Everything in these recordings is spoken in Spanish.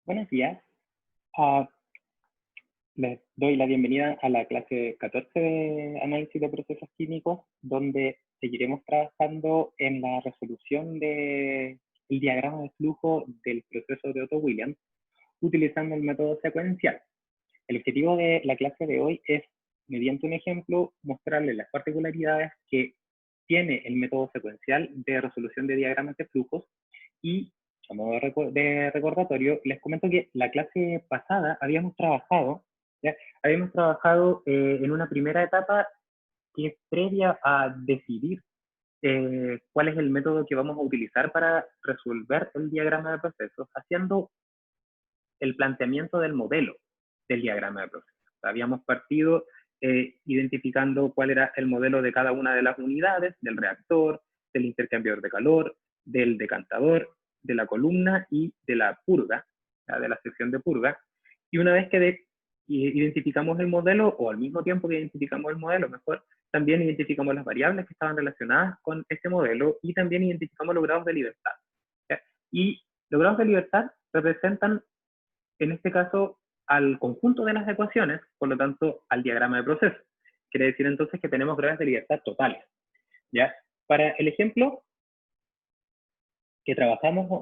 Buenos días. Ah, Les doy la bienvenida a la clase 14 de análisis de procesos químicos, donde seguiremos trabajando en la resolución del diagrama de flujo del proceso de Otto Williams utilizando el método secuencial. El objetivo de la clase de hoy es, mediante un ejemplo, mostrarles las particularidades que tiene el método secuencial de resolución de diagramas de flujos y, a modo de recordatorio, les comento que la clase pasada habíamos trabajado en una primera etapa que es previa a decidir cuál es el método que vamos a utilizar para resolver el diagrama de procesos, haciendo el planteamiento del modelo del diagrama de procesos. Habíamos partido identificando cuál era el modelo de cada una de las unidades, del reactor, del intercambiador de calor, del decantador, de la columna y de la purga, de la sección de purga. Y una vez que identificamos el modelo, o al mismo tiempo que identificamos el modelo, mejor, también identificamos las variables que estaban relacionadas con ese modelo y también identificamos los grados de libertad. Y los grados de libertad representan, en este caso, al conjunto de las ecuaciones, por lo tanto, al diagrama de proceso. Quiere decir entonces que tenemos grados de libertad totales. ¿Ya? Para el ejemplo que trabajamos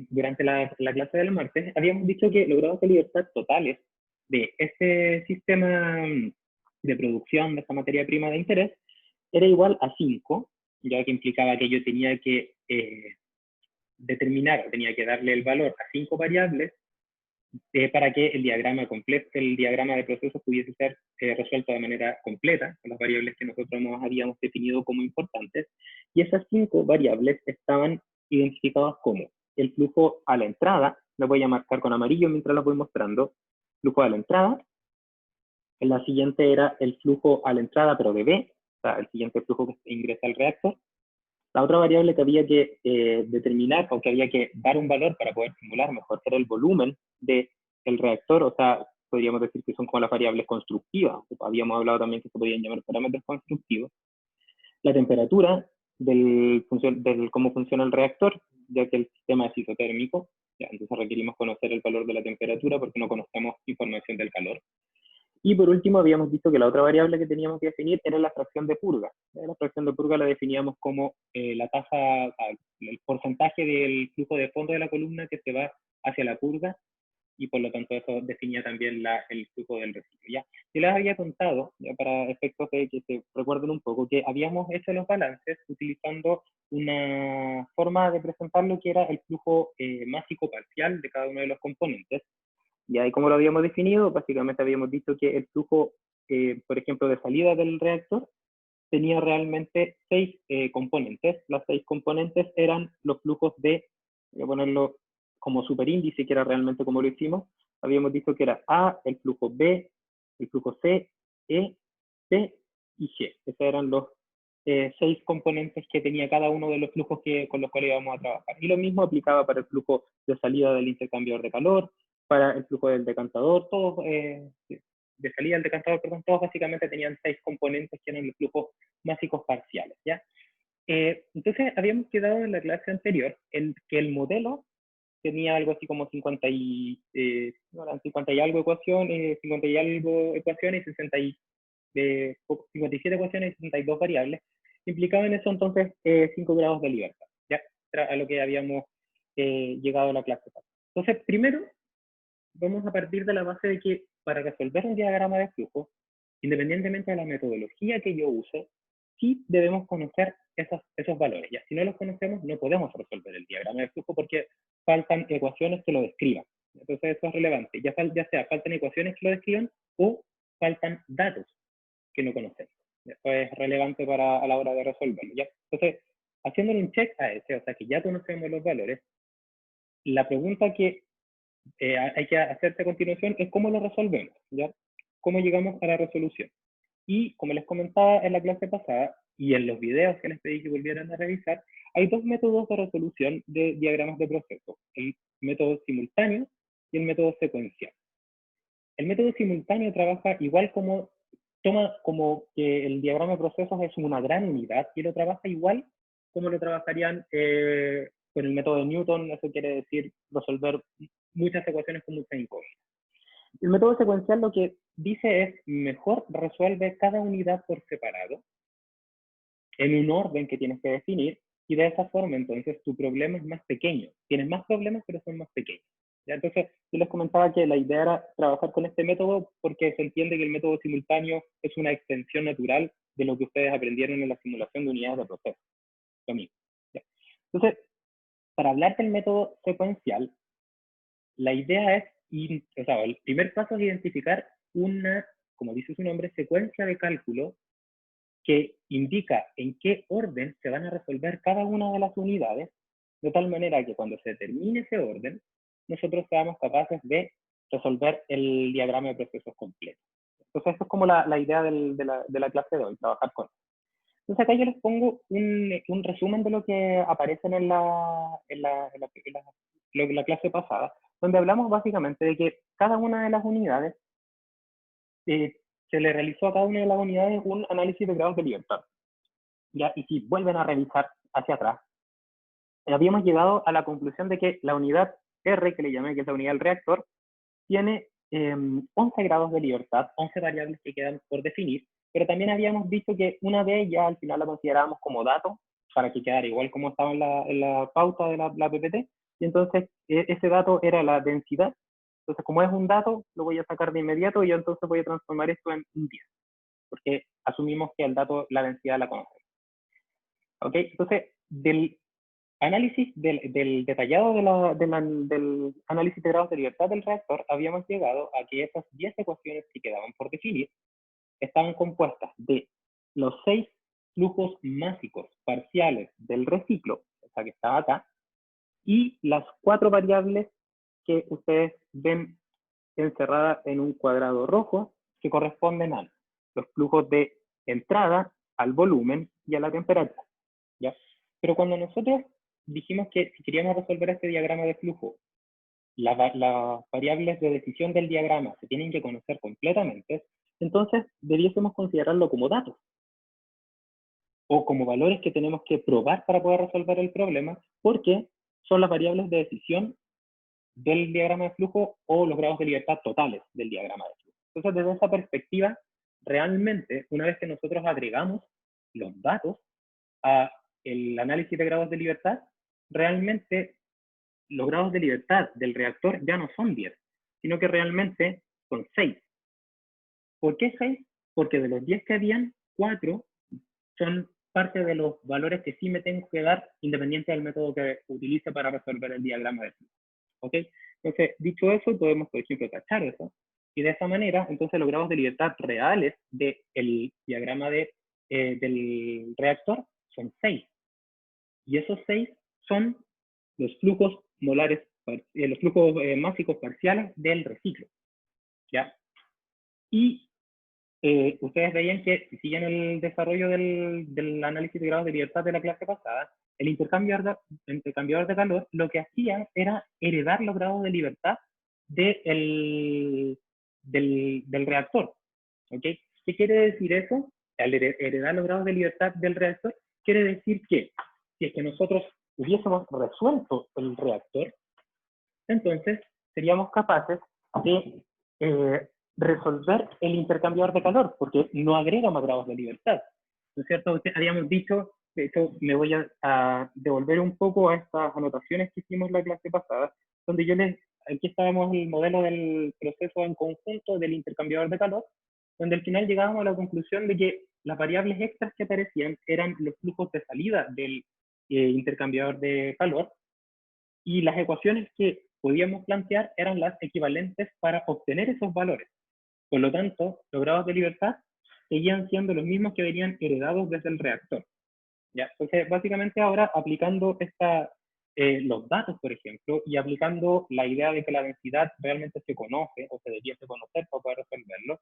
durante la clase del martes, habíamos dicho que los grados de libertad totales de este sistema de producción de esta materia prima de interés era igual a 5, ya que implicaba que yo tenía que determinar, tenía que darle el valor a 5 variables para que el diagrama de procesos pudiese ser resuelto de manera completa, con las variables que nosotros habíamos definido como importantes, y esas 5 variables estaban identificadas como el flujo a la entrada, lo voy a marcar con amarillo mientras lo voy mostrando, flujo a la entrada. En la siguiente era el flujo a la entrada, pero de B, o sea, el siguiente flujo que ingresa al reactor. La otra variable que había que determinar, o que había que dar un valor para poder simular mejor, era el volumen del reactor, o sea, podríamos decir que son como las variables constructivas. Habíamos hablado también que se podían llamar parámetros constructivos. La temperatura del cómo funciona el reactor, ya que el sistema es isotérmico, entonces requerimos conocer el valor de la temperatura porque no conocemos información del calor. Y por último, habíamos visto que la otra variable que teníamos que definir era la fracción de purga. La fracción de purga la definíamos como la tasa, el porcentaje del flujo de fondo de la columna que se va hacia la purga, y por lo tanto eso definía también el flujo del residuo. ¿Ya? Yo les había contado, ya para efectos de que se recuerden un poco, que habíamos hecho los balances utilizando una forma de presentarlo que era el flujo másico parcial de cada uno de los componentes. Y ahí, como lo habíamos definido, básicamente habíamos dicho que el flujo, por ejemplo, de salida del reactor tenía realmente 6 componentes. Las 6 componentes eran los flujos de, voy a ponerlo como superíndice, que era realmente como lo hicimos. Habíamos dicho que era A, el flujo B, el flujo C, E, C y G. Esos eran los 6 componentes que tenía cada uno de los flujos con los cuales íbamos a trabajar. Y lo mismo aplicaba para el flujo de salida del intercambiador de calor, para el flujo del decantador, todos, de salida del decantador, perdón, todos básicamente tenían 6 componentes que eran los flujos mágicos parciales, ¿ya? Entonces, habíamos quedado en la clase anterior en que el modelo tenía algo así como 50 y algo ecuaciones, 50 y algo ecuaciones, 57 ecuaciones y 62 variables, implicaban eso entonces 5 grados de libertad, ¿ya? A lo que habíamos llegado a la clase. Entonces, primero, vamos a partir de la base de que para resolver un diagrama de flujo, independientemente de la metodología que yo use, sí debemos conocer esos valores. Ya, si no los conocemos, no podemos resolver el diagrama de flujo porque faltan ecuaciones que lo describan. Entonces eso es relevante. Ya sea faltan ecuaciones que lo describan o faltan datos que no conocemos. Eso es relevante a la hora de resolverlo. ¿Ya? Entonces, haciéndole un check a ese, o sea que ya conocemos los valores, la pregunta que hay que hacerse a continuación es cómo lo resolvemos, ¿ya? Cómo llegamos a la resolución. Y como les comentaba en la clase pasada y en los videos que les pedí que volvieran a revisar, hay 2 métodos de resolución de diagramas de proceso, el método simultáneo y el método secuencial. El método simultáneo trabaja igual toma como que el diagrama de procesos es una gran unidad y lo trabaja igual como lo trabajarían con el método de Newton. Eso quiere decir resolver muchas ecuaciones con muchas incógnitas. El método secuencial lo que dice es, mejor resuelve cada unidad por separado, en un orden que tienes que definir, y de esa forma entonces tu problema es más pequeño. Tienes más problemas, pero son más pequeños. ¿Ya? Entonces, yo les comentaba que la idea era trabajar con este método porque se entiende que el método simultáneo es una extensión natural de lo que ustedes aprendieron en la simulación de unidades de proceso. Lo mismo. ¿Ya? Entonces, para hablar del método secuencial, la idea es, o sea, el primer paso es identificar una, como dice su nombre, secuencia de cálculo que indica en qué orden se van a resolver cada una de las unidades, de tal manera que cuando se termine ese orden, nosotros seamos capaces de resolver el diagrama de procesos completo. Entonces, eso es como la idea de la clase de hoy, trabajar con. Entonces, acá yo les pongo un resumen de lo que aparece en la clase pasada, donde hablamos básicamente de que cada una de las unidades se le realizó a cada una de las unidades un análisis de grados de libertad. ¿Ya? Y si vuelven a revisar hacia atrás, habíamos llegado a la conclusión de que la unidad R, que le llamé, que es la unidad del reactor, tiene 11 grados de libertad, 11 variables que quedan por definir, pero también habíamos visto que una de ellas al final la considerábamos como dato, para que quedara igual como estaba en la pauta de la PPT, y entonces ese dato era la densidad. Entonces, como es un dato, lo voy a sacar de inmediato y yo entonces voy a transformar esto en un 10, porque asumimos que el dato, la densidad la conocemos. ¿Ok? Entonces, del análisis del detallado del análisis de grados de libertad del reactor, habíamos llegado a que esas 10 ecuaciones que quedaban por definir estaban compuestas de los 6 flujos másicos parciales del reciclo, esa que estaba acá, y las 4 variables que ustedes ven encerradas en un cuadrado rojo, que corresponden a los flujos de entrada, al volumen y a la temperatura. ¿Ya? Pero cuando nosotros dijimos que si queríamos resolver este diagrama de flujo, las variables de decisión del diagrama se tienen que conocer completamente, entonces debiésemos considerarlo como datos o como valores que tenemos que probar para poder resolver el problema, porque son las variables de decisión del diagrama de flujo o los grados de libertad totales del diagrama de flujo. Entonces, desde esa perspectiva, realmente, una vez que nosotros agregamos los datos a el análisis de grados de libertad, realmente los grados de libertad del reactor ya no son 10, sino que realmente son 6. ¿Por qué 6? Porque de los 10 que habían, 4 son parte de los valores que sí me tengo que dar independiente del método que utilice para resolver el diagrama de flujo. ¿Ok? Entonces, dicho eso, podemos, por ejemplo, tachar eso. Y de esa manera, entonces, los grados de libertad reales del diagrama del reactor son 6. Y esos 6 son los flujos molares, los flujos másicos parciales del reciclo. ¿Ya? Y ustedes veían que si siguen el desarrollo del análisis de grados de libertad de la clase pasada, el intercambiador de calor lo que hacía era heredar los grados de libertad del reactor. ¿Ok? ¿Qué quiere decir eso? Al heredar los grados de libertad del reactor, quiere decir que si es que nosotros hubiésemos resuelto el reactor, entonces seríamos capaces de resolver el intercambiador de calor, porque no agrega más grados de libertad. ¿No es cierto? Habíamos dicho, de hecho me voy a devolver un poco a estas anotaciones que hicimos la clase pasada, donde aquí estábamos en el modelo del proceso en conjunto del intercambiador de calor, donde al final llegábamos a la conclusión de que las variables extras que aparecían eran los flujos de salida del intercambiador de calor, y las ecuaciones que podíamos plantear eran las equivalentes para obtener esos valores. Por lo tanto, los grados de libertad seguían siendo los mismos que venían heredados desde el reactor. ¿Ya? Entonces, básicamente ahora aplicando los datos, por ejemplo, y aplicando la idea de que la densidad realmente se conoce o se debiese conocer para poder resolverlo,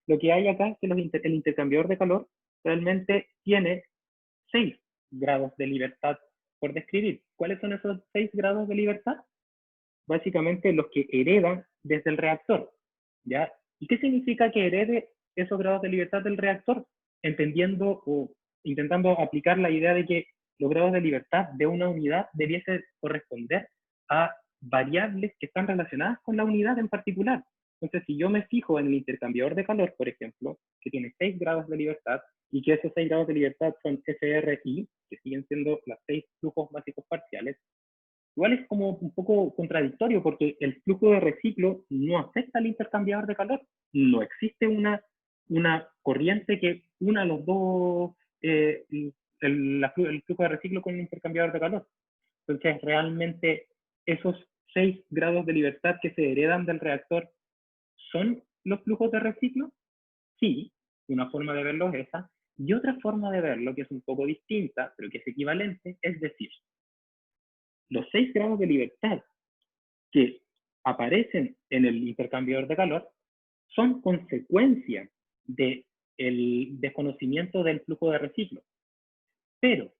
lo que hay acá es que el intercambiador de calor realmente tiene 6 grados de libertad por describir. ¿Cuáles son esos 6 grados de libertad? Básicamente los que heredan desde el reactor. ¿Ya? ¿Y qué significa que herede esos grados de libertad del reactor? Entendiendo o intentando aplicar la idea de que los grados de libertad de una unidad debiese corresponder a variables que están relacionadas con la unidad en particular. Entonces, si yo me fijo en el intercambiador de calor, por ejemplo, que tiene 6 grados de libertad, y que esos 6 grados de libertad son FRI, que siguen siendo los 6 flujos básicos parciales, igual es como un poco contradictorio, porque el flujo de reciclo no afecta al intercambiador de calor. No existe una corriente que una los dos, el flujo de reciclo con el intercambiador de calor. Entonces, realmente, esos 6 grados de libertad que se heredan del reactor, ¿son los flujos de reciclo? Sí, una forma de verlo es esa. Y otra forma de verlo, que es un poco distinta, pero que es equivalente, es decir, los 6 grados de libertad que aparecen en el intercambiador de calor son consecuencia del desconocimiento del flujo de reciclo. Pero,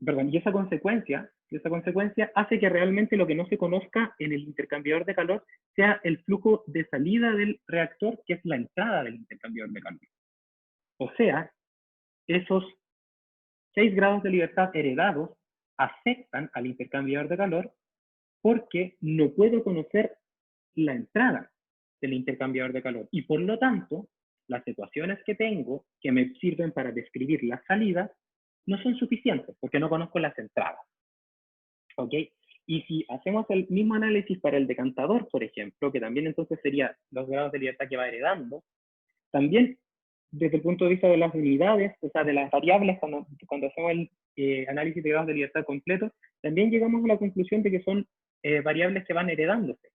perdón, y esa consecuencia hace que realmente lo que no se conozca en el intercambiador de calor sea el flujo de salida del reactor, que es la entrada del intercambiador de calor. O sea, esos 6 grados de libertad heredados afectan al intercambiador de calor porque no puedo conocer la entrada del intercambiador de calor. Y por lo tanto, las ecuaciones que tengo que me sirven para describir las salidas no son suficientes porque no conozco las entradas. ¿Ok? Y si hacemos el mismo análisis para el decantador, por ejemplo, que también entonces sería los grados de libertad que va heredando, también desde el punto de vista de las unidades, o sea, de las variables, cuando hacemos el análisis de grados de libertad completo, también llegamos a la conclusión de que son variables que van heredándose.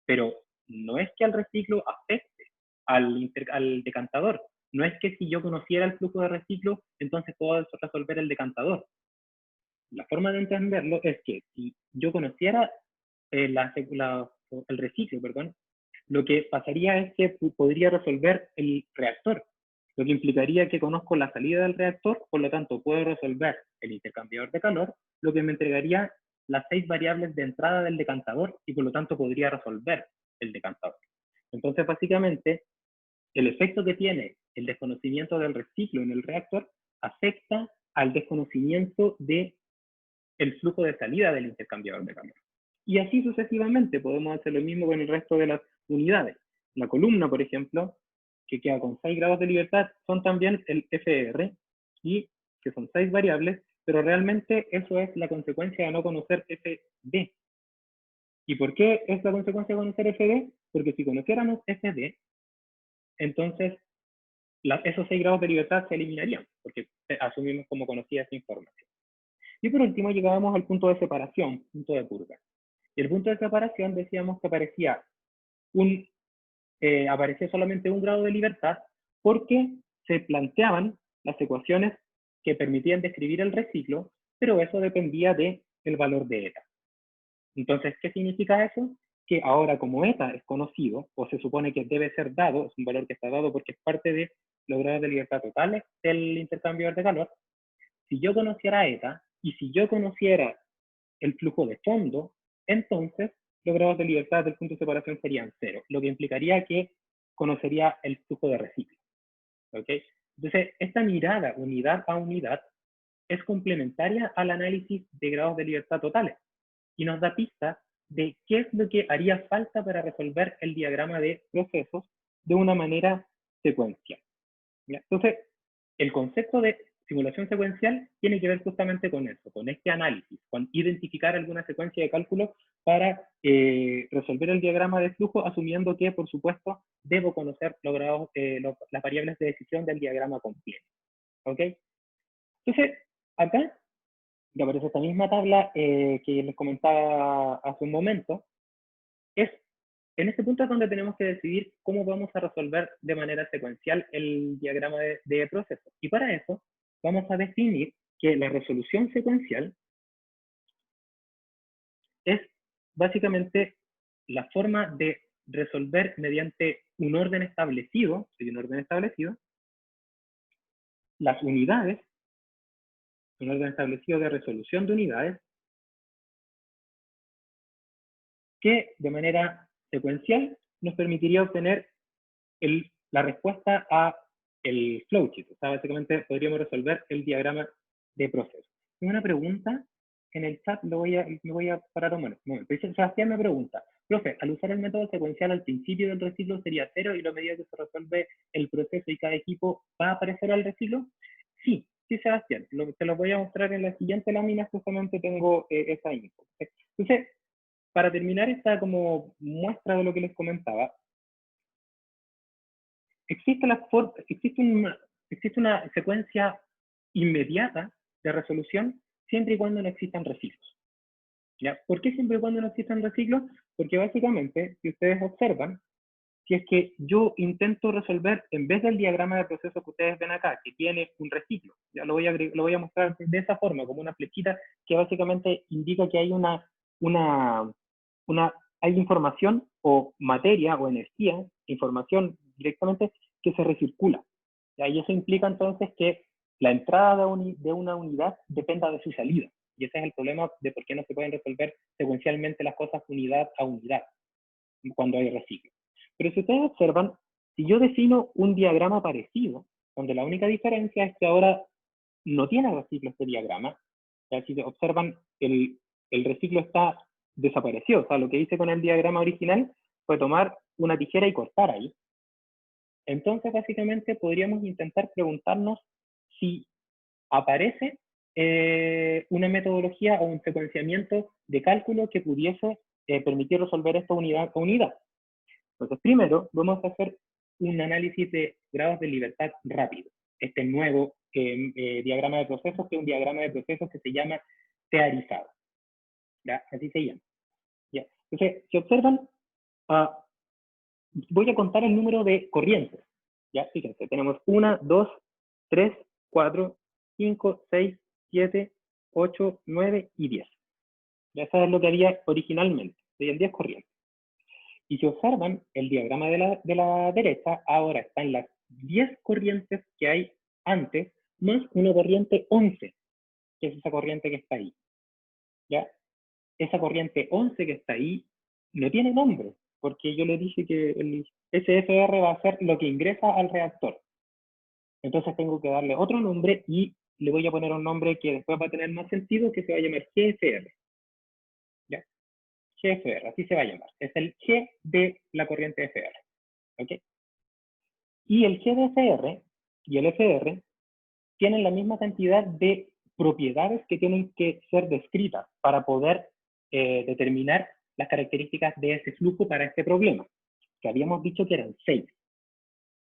Pero no es que al reciclo afecte al decantador. No es que si yo conociera el flujo de reciclo, entonces puedo resolver el decantador. La forma de entenderlo es que si yo conociera el reciclo, perdón, lo que pasaría es que podría resolver el reactor, lo que implicaría que conozco la salida del reactor, por lo tanto puedo resolver el intercambiador de calor, lo que me entregaría las 6 variables de entrada del decantador y por lo tanto podría resolver el decantador. Entonces, básicamente, el efecto que tiene el desconocimiento del reciclo en el reactor afecta al desconocimiento del flujo de salida del intercambiador de calor. Y así sucesivamente podemos hacer lo mismo con el resto de las unidades. La columna, por ejemplo, que queda con 6 grados de libertad, son también el FR, y que son 6 variables, pero realmente eso es la consecuencia de no conocer FD. ¿Y por qué es la consecuencia de conocer FD? Porque si conociéramos FD, entonces esos 6 grados de libertad se eliminarían, porque asumimos como conocida esa información. Y por último llegábamos al punto de separación, punto de purga. Y el punto de separación decíamos que aparecía solamente un grado de libertad porque se planteaban las ecuaciones que permitían describir el reciclo, pero eso dependía del valor de eta. Entonces, ¿qué significa eso? Que ahora como eta es conocido, o se supone que debe ser dado, es un valor que está dado porque es parte de los grados de libertad totales del intercambiador de calor, si yo conociera eta y si yo conociera el flujo de fondo, entonces los grados de libertad del punto de separación serían 0, lo que implicaría que conocería el flujo de reciclo. ¿Okay? Entonces, esta mirada unidad a unidad es complementaria al análisis de grados de libertad totales y nos da pistas de qué es lo que haría falta para resolver el diagrama de procesos de una manera secuencial. ¿Ya? Entonces, el concepto de simulación secuencial tiene que ver justamente con eso, con este análisis, con identificar alguna secuencia de cálculo para resolver el diagrama de flujo, asumiendo que, por supuesto, debo conocer las variables de decisión del diagrama completo. ¿Ok? Entonces, acá, que aparece esta misma tabla que les comentaba hace un momento, en este punto es donde tenemos que decidir cómo vamos a resolver de manera secuencial el diagrama de procesos. Y para eso vamos a definir que la resolución secuencial es básicamente la forma de resolver mediante un orden establecido, las unidades, un orden establecido de resolución de unidades, que de manera secuencial nos permitiría obtener la respuesta a el flowchart. O sea, básicamente podríamos resolver el diagrama de proceso. Tengo una pregunta. en el chat me voy a parar un momento. Dice, Sebastián me pregunta, profe, al usar el método secuencial al principio del reciclo sería 0 y a medida que se resuelve el proceso y cada equipo va a aparecer al reciclo. Sí, sí, Sebastián, te lo voy a mostrar en la siguiente lámina, justamente tengo esa info. Entonces, para terminar esta como muestra de lo que les comentaba, existe una secuencia inmediata de resolución siempre y cuando no existan reciclos. ¿Ya? ¿Por qué siempre y cuando no existan reciclos? Porque básicamente, si ustedes observan, si es que yo intento resolver, en vez del diagrama de proceso que ustedes ven acá, que tiene un reciclo, ya lo voy a mostrar de esa forma, como una flechita que básicamente indica que hay hay información o materia o energía, información directamente que se recircula. ¿Ya? Y eso implica entonces que la entrada de una unidad dependa de su salida. Y ese es el problema de por qué no se pueden resolver secuencialmente las cosas unidad a unidad cuando hay reciclo. Pero si ustedes observan, si yo defino un diagrama parecido, donde la única diferencia es que ahora no tiene reciclo este diagrama, o sea, si observan, el reciclo está desaparecido. O sea, lo que hice con el diagrama original fue tomar una tijera y cortar ahí. Entonces, básicamente, podríamos intentar preguntarnos si aparece una metodología o un secuenciamiento de cálculo que pudiese permitir resolver esto unidad a unidad. Entonces, primero, vamos a hacer un análisis de grados de libertad rápido. Este nuevo diagrama de procesos, que es un diagrama de procesos que se llama teorizado. ¿Ya? Así se llama. ¿Ya? Entonces, si observan, voy a contar el número de corrientes. ¿Ya? Fíjense, tenemos 1, 2, 3, 4, 5, 6, 7, 8, 9 y 10. Ya eso es lo que había originalmente. Serían 10 corrientes. Y si observan el diagrama de la derecha, ahora están las 10 corrientes que hay antes, más una corriente 11, que es esa corriente que está ahí. ¿Ya? Esa corriente 11 que está ahí no tiene nombre, porque yo le dije que el SFR va a ser lo que ingresa al reactor. Entonces tengo que darle otro nombre y le voy a poner un nombre que después va a tener más sentido, que se va a llamar GFR. ¿Ya? GFR, así se va a llamar. Es el G de la corriente FR. ¿Ok? Y el GDFR y el FR tienen la misma cantidad de propiedades que tienen que ser descritas para poder determinar las características de ese flujo para este problema, que habíamos dicho que eran 6.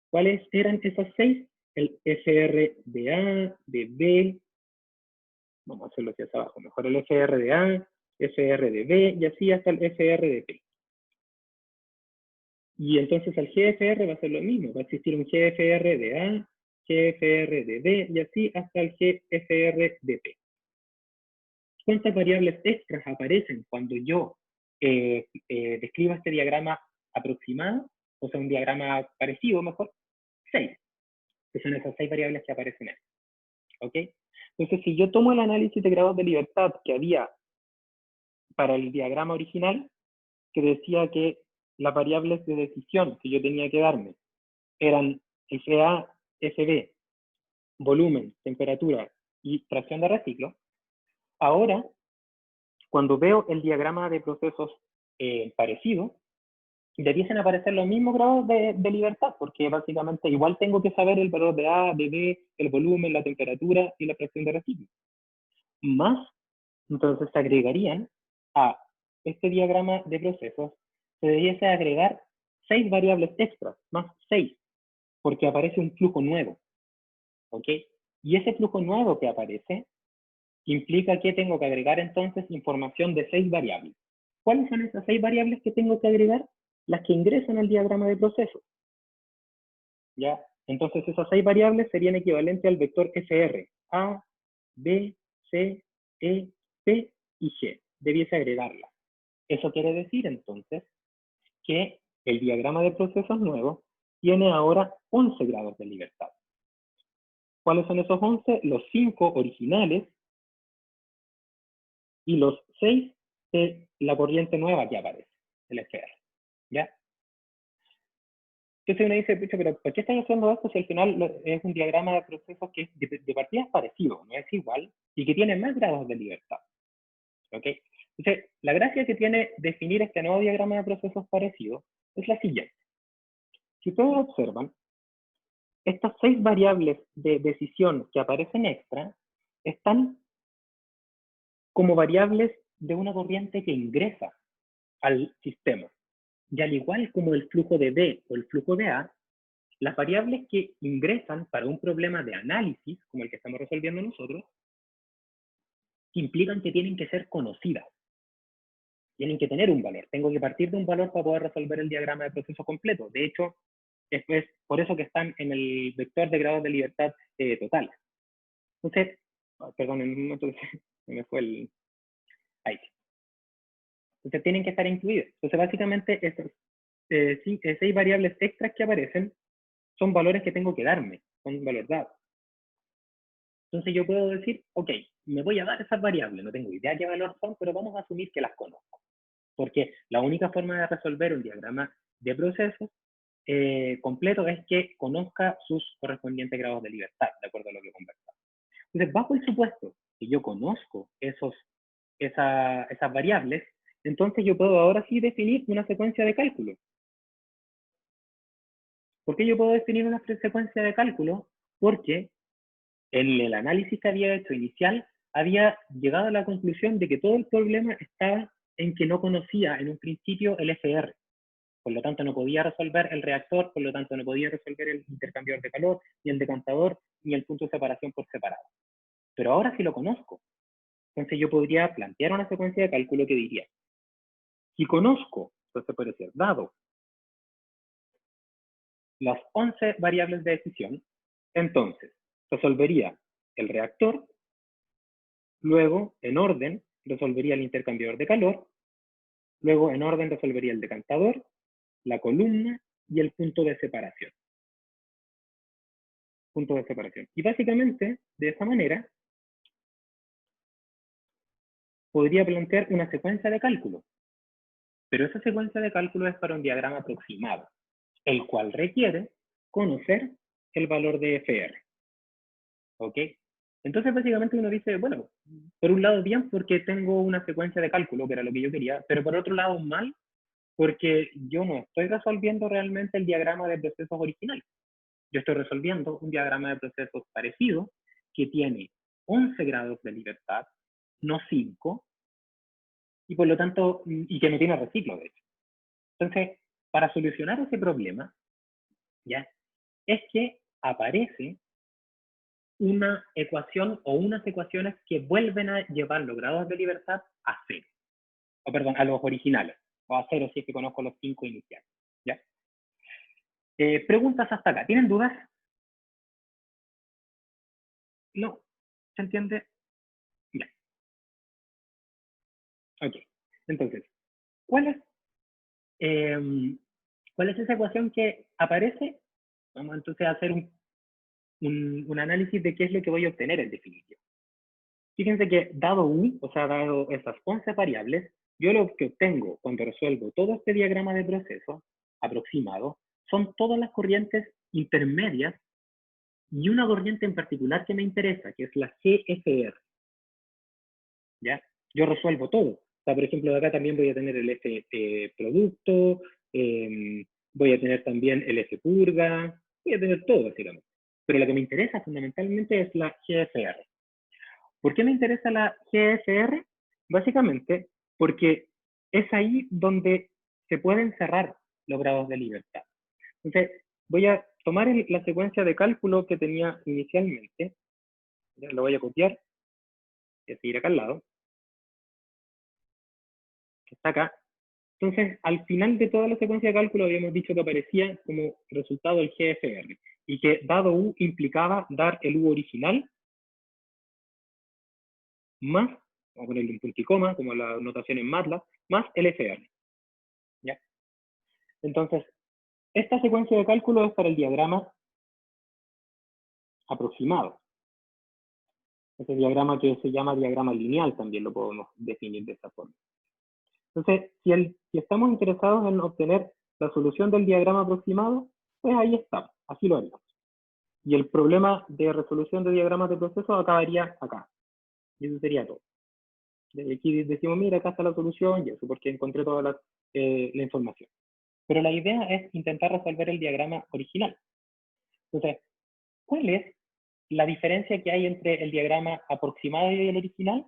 ¿Cuáles eran esas 6? El FR de A, de B, vamos a hacerlo hacia abajo, mejor el FR de A, FR de B, y así hasta el FR de P. Y entonces el GFR va a ser lo mismo, va a existir un GFR de A, GFR de B, y así hasta el GFR de P. ¿Cuántas variables extras aparecen cuando yo describo este diagrama aproximado? O sea, un diagrama parecido, mejor. 6, que son esas 6 variables que aparecen ahí. ¿Ok? Entonces, si yo tomo el análisis de grados de libertad que había para el diagrama original, que decía que las variables de decisión que yo tenía que darme eran FA, FB, volumen, temperatura y fracción de reciclo, ahora, cuando veo el diagrama de procesos parecido, debiesen aparecer los mismos grados de libertad, porque básicamente igual tengo que saber el valor de A, de B, el volumen, la temperatura y la fracción de reciclo. Más, entonces se agregarían a este diagrama de procesos, se debiese agregar 6 variables extras, más 6, porque aparece un flujo nuevo. ¿Ok? Y ese flujo nuevo que aparece implica que tengo que agregar entonces información de 6 variables. ¿Cuáles son esas 6 variables que tengo que agregar? Las que ingresan al diagrama de procesos. ¿Ya? Entonces esas 6 variables serían equivalentes al vector FR. A, B, C, E, P y G. Debiese agregarlas. Eso quiere decir entonces que el diagrama de procesos nuevo tiene ahora 11 grados de libertad. ¿Cuáles son esos 11? Los 5 originales y los 6 de la corriente nueva que aparece, el FR. ¿Ya? Entonces uno dice, pucha, pero ¿por qué están haciendo esto si al final es un diagrama de procesos que de partida es parecido, no es igual, y que tiene más grados de libertad? ¿Ok? Entonces, la gracia que tiene definir este nuevo diagrama de procesos parecidos es la siguiente. Si ustedes observan, estas 6 variables de decisión que aparecen extra están como variables de una corriente que ingresa al sistema. Y al igual como el flujo de B o el flujo de A, las variables que ingresan para un problema de análisis, como el que estamos resolviendo nosotros, implican que tienen que ser conocidas. Tienen que tener un valor. Tengo que partir de un valor para poder resolver el diagrama de proceso completo. De hecho, es por eso que están en el vector de grados de libertad total. Entonces, perdón, en un momento se me fue el... Ahí. Entonces tienen que estar incluidas. Entonces básicamente esas 6 variables extras que aparecen son valores que tengo que darme, son un valor dado. Entonces yo puedo decir, ok, me voy a dar esas variables, no tengo idea qué valor son, pero vamos a asumir que las conozco. Porque la única forma de resolver un diagrama de procesos completo es que conozca sus correspondientes grados de libertad, de acuerdo a lo que conversamos. Entonces, bajo el supuesto que yo conozco esas variables, entonces yo puedo ahora sí definir una secuencia de cálculo. ¿Por qué yo puedo definir una secuencia de cálculo? Porque en el análisis que había hecho inicial, había llegado a la conclusión de que todo el problema estaba en que no conocía en un principio el FR. Por lo tanto, no podía resolver el reactor, por lo tanto, no podía resolver el intercambiador de calor, ni el decantador, ni el punto de separación por separado. Pero ahora sí lo conozco. Entonces yo podría plantear una secuencia de cálculo que diría, si conozco, entonces puede ser dado las 11 variables de decisión, entonces resolvería el reactor, luego en orden resolvería el intercambiador de calor, luego en orden resolvería el decantador, la columna y el punto de separación. Punto de separación. Y básicamente, de esa manera, podría plantear una secuencia de cálculo. Pero esa secuencia de cálculo es para un diagrama aproximado, el cual requiere conocer el valor de FR. ¿Ok? Entonces, básicamente uno dice, bueno, por un lado bien porque tengo una secuencia de cálculo, que era lo que yo quería, pero por otro lado mal porque yo no estoy resolviendo realmente el diagrama de procesos original. Yo estoy resolviendo un diagrama de procesos parecido que tiene 11 grados de libertad, no 5, y por lo tanto, y que no tiene reciclo, de hecho. Entonces, para solucionar ese problema, ¿ya? Es que aparece una ecuación o unas ecuaciones que vuelven a llevar los grados de libertad a cero. O perdón, a los originales. O a cero si es que conozco los 5 iniciales. ¿Ya? Preguntas hasta acá. ¿Tienen dudas? No. ¿Se entiende? Ya. Ok. Entonces, ¿cuál es, ¿cuál es esa ecuación que aparece? Vamos entonces a hacer un análisis de qué es lo que voy a obtener en definitiva. Fíjense que dado U, o sea, dado esas 11 variables, yo lo que obtengo cuando resuelvo todo este diagrama de proceso aproximado son todas las corrientes intermedias y una corriente en particular que me interesa, que es la GFR. ¿Ya? Yo resuelvo todo. O sea, por ejemplo, de acá también voy a tener el F producto, voy a tener también el F purga, voy a tener todo, básicamente. Pero lo que me interesa fundamentalmente es la GFR. ¿Por qué me interesa la GFR? Básicamente porque es ahí donde se pueden cerrar los grados de libertad. Entonces, voy a tomar la secuencia de cálculo que tenía inicialmente, lo voy a copiar y a seguir acá al lado, que está acá. Entonces, al final de toda la secuencia de cálculo habíamos dicho que aparecía como resultado el GFR y que dado U implicaba dar el U original más, vamos a ponerle un punto y coma, como la notación en MATLAB, más el FR. ¿Ya? Entonces, esta secuencia de cálculo es para el diagrama aproximado. Ese diagrama que se llama diagrama lineal también lo podemos definir de esta forma. Entonces, si estamos interesados en obtener la solución del diagrama aproximado, pues ahí está, así lo haríamos. Y el problema de resolución de diagramas de procesos acabaría acá. Y eso sería todo. Y aquí decimos, mira, acá está la solución, y eso, porque encontré toda la información. Pero la idea es intentar resolver el diagrama original. Entonces, ¿cuál es la diferencia que hay entre el diagrama aproximado y el original?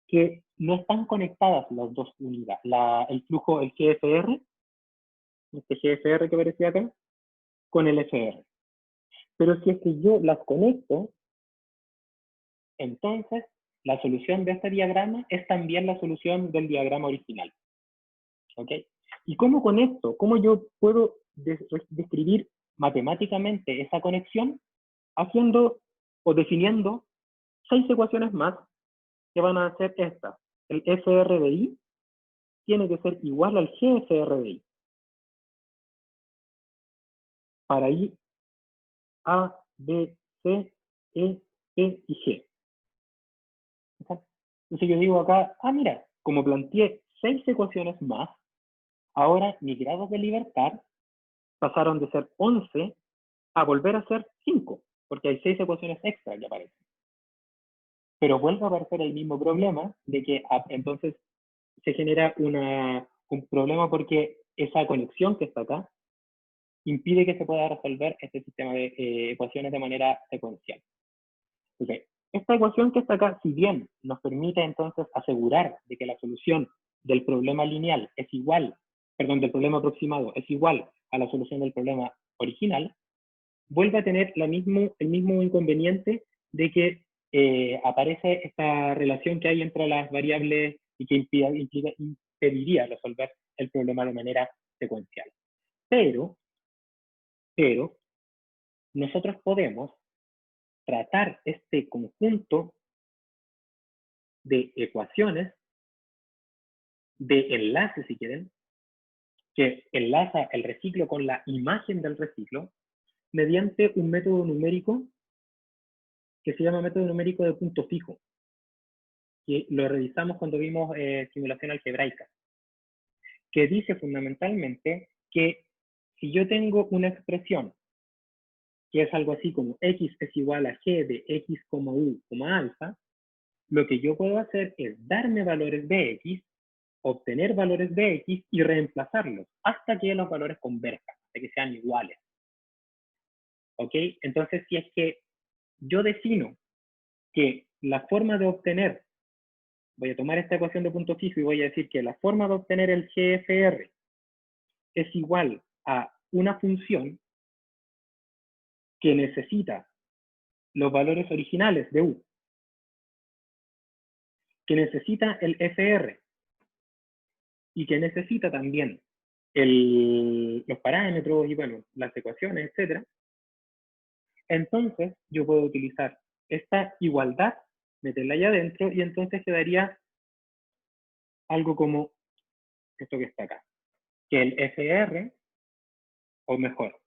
Que no están conectadas las dos unidades. El flujo, el GFR, este GFR que aparecía acá, con el FR. Pero si es que yo las conecto, entonces la solución de este diagrama es también la solución del diagrama original. ¿Ok? ¿Y cómo conecto? ¿Cómo yo puedo describir matemáticamente esa conexión? Haciendo o definiendo 6 ecuaciones más que van a ser estas. El FR de I tiene que ser igual al GFR de I. Para I, A, B, C, E, E y G. Entonces yo digo acá, mira, como planteé 6 ecuaciones más, ahora mis grados de libertad pasaron de ser 11 a volver a ser 5, porque hay 6 ecuaciones extra que aparecen. Pero vuelve a aparecer el mismo problema de que entonces se genera un problema porque esa conexión que está acá impide que se pueda resolver este sistema de ecuaciones de manera secuencial. Okay. Esta ecuación que está acá, si bien nos permite entonces asegurar de que la solución del problema lineal es igual, perdón, del problema aproximado es igual a la solución del problema original, vuelve a tener el mismo inconveniente de que aparece esta relación que hay entre las variables y que impediría resolver el problema de manera secuencial. Pero nosotros podemos tratar este conjunto de ecuaciones, de enlaces, si quieren, que enlaza el reciclo con la imagen del reciclo, mediante un método numérico que se llama método numérico de punto fijo, que lo revisamos cuando vimos simulación algebraica, que dice fundamentalmente que si yo tengo una expresión que es algo así como x es igual a g de x, u, alfa, lo que yo puedo hacer es darme valores de x, obtener valores de x y reemplazarlos hasta que los valores converjan, hasta que sean iguales. ¿Ok? Entonces, si es que yo defino que la forma de obtener, voy a tomar esta ecuación de punto fijo y voy a decir que la forma de obtener el GFR es igual a una función que necesita los valores originales de U, que necesita el FR y que necesita también los parámetros y bueno, las ecuaciones, etc. Entonces yo puedo utilizar esta igualdad, meterla allá adentro y entonces quedaría algo como esto que está acá, que el FR, o mejor,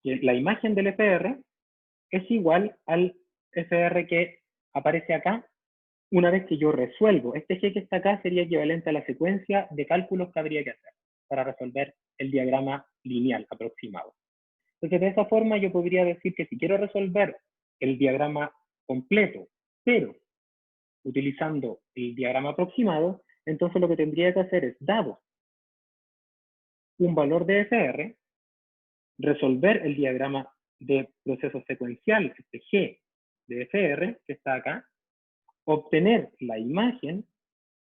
que la imagen del FR es igual al FR que aparece acá una vez que yo resuelvo. Este G que está acá sería equivalente a la secuencia de cálculos que habría que hacer para resolver el diagrama lineal aproximado. Entonces, de esa forma yo podría decir que si quiero resolver el diagrama completo, pero utilizando el diagrama aproximado, entonces lo que tendría que hacer es, dado un valor de FR, resolver el diagrama de proceso secuencial, este G de FR, que está acá, obtener la imagen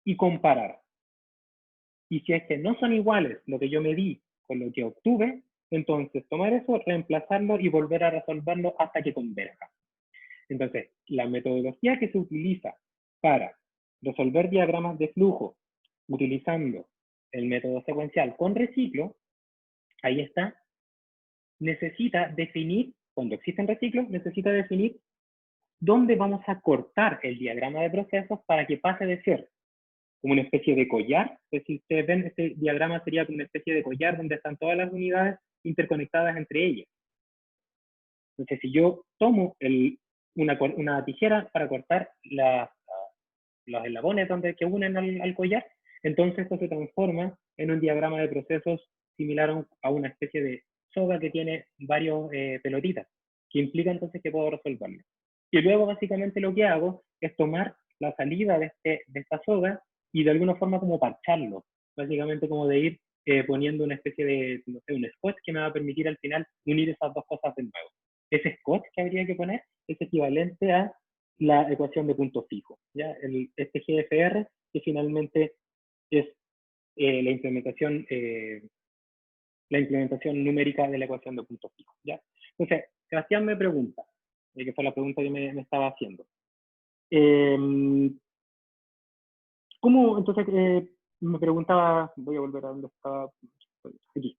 y comparar. Y si es que no son iguales lo que yo medí con lo que obtuve, entonces tomar eso, reemplazarlo y volver a resolverlo hasta que converja. Entonces, la metodología que se utiliza para resolver diagramas de flujo utilizando el método secuencial con reciclo, ahí está, necesita definir, cuando existen reciclos, necesita definir dónde vamos a cortar el diagrama de procesos para que pase de ser como una especie de collar. Si ustedes ven, este diagrama sería como una especie de collar donde están todas las unidades interconectadas entre ellas. Entonces, si yo tomo una tijera para cortar los eslabones que unen al collar, entonces esto se transforma en un diagrama de procesos similar a una especie de soga que tiene varios pelotitas, que implica entonces que puedo resolverlo. Y luego básicamente lo que hago es tomar la salida de esta soga y de alguna forma como parcharlo, básicamente como de ir poniendo una especie de, no sé, un scotch que me va a permitir al final unir esas dos cosas de nuevo. Ese scotch que habría que poner es equivalente a la ecuación de punto fijo, ¿ya? Este GFR que finalmente es la implementación numérica de la ecuación de punto fijo, ¿ya? Entonces, Sebastián me pregunta, que fue la pregunta que me estaba haciendo. ¿Cómo, entonces, me preguntaba, voy a volver a donde estaba, aquí.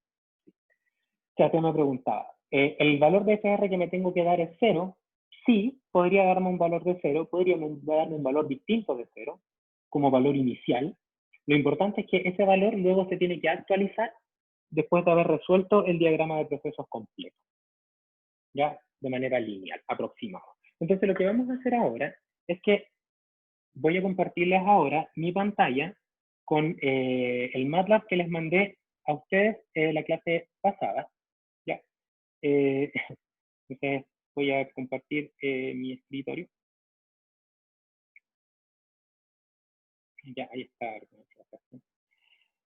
Sebastián me preguntaba, ¿el valor de FR que me tengo que dar es 0? Sí, podría darme un valor de 0, podría darme un valor distinto de 0, como valor inicial. Lo importante es que ese valor luego se tiene que actualizar después de haber resuelto el diagrama de procesos completo, ya de manera lineal, aproximada. Entonces lo que vamos a hacer ahora es que voy a compartirles ahora mi pantalla con el MATLAB que les mandé a ustedes la clase pasada, ¿ya? Entonces voy a compartir mi escritorio. Ya, ahí está.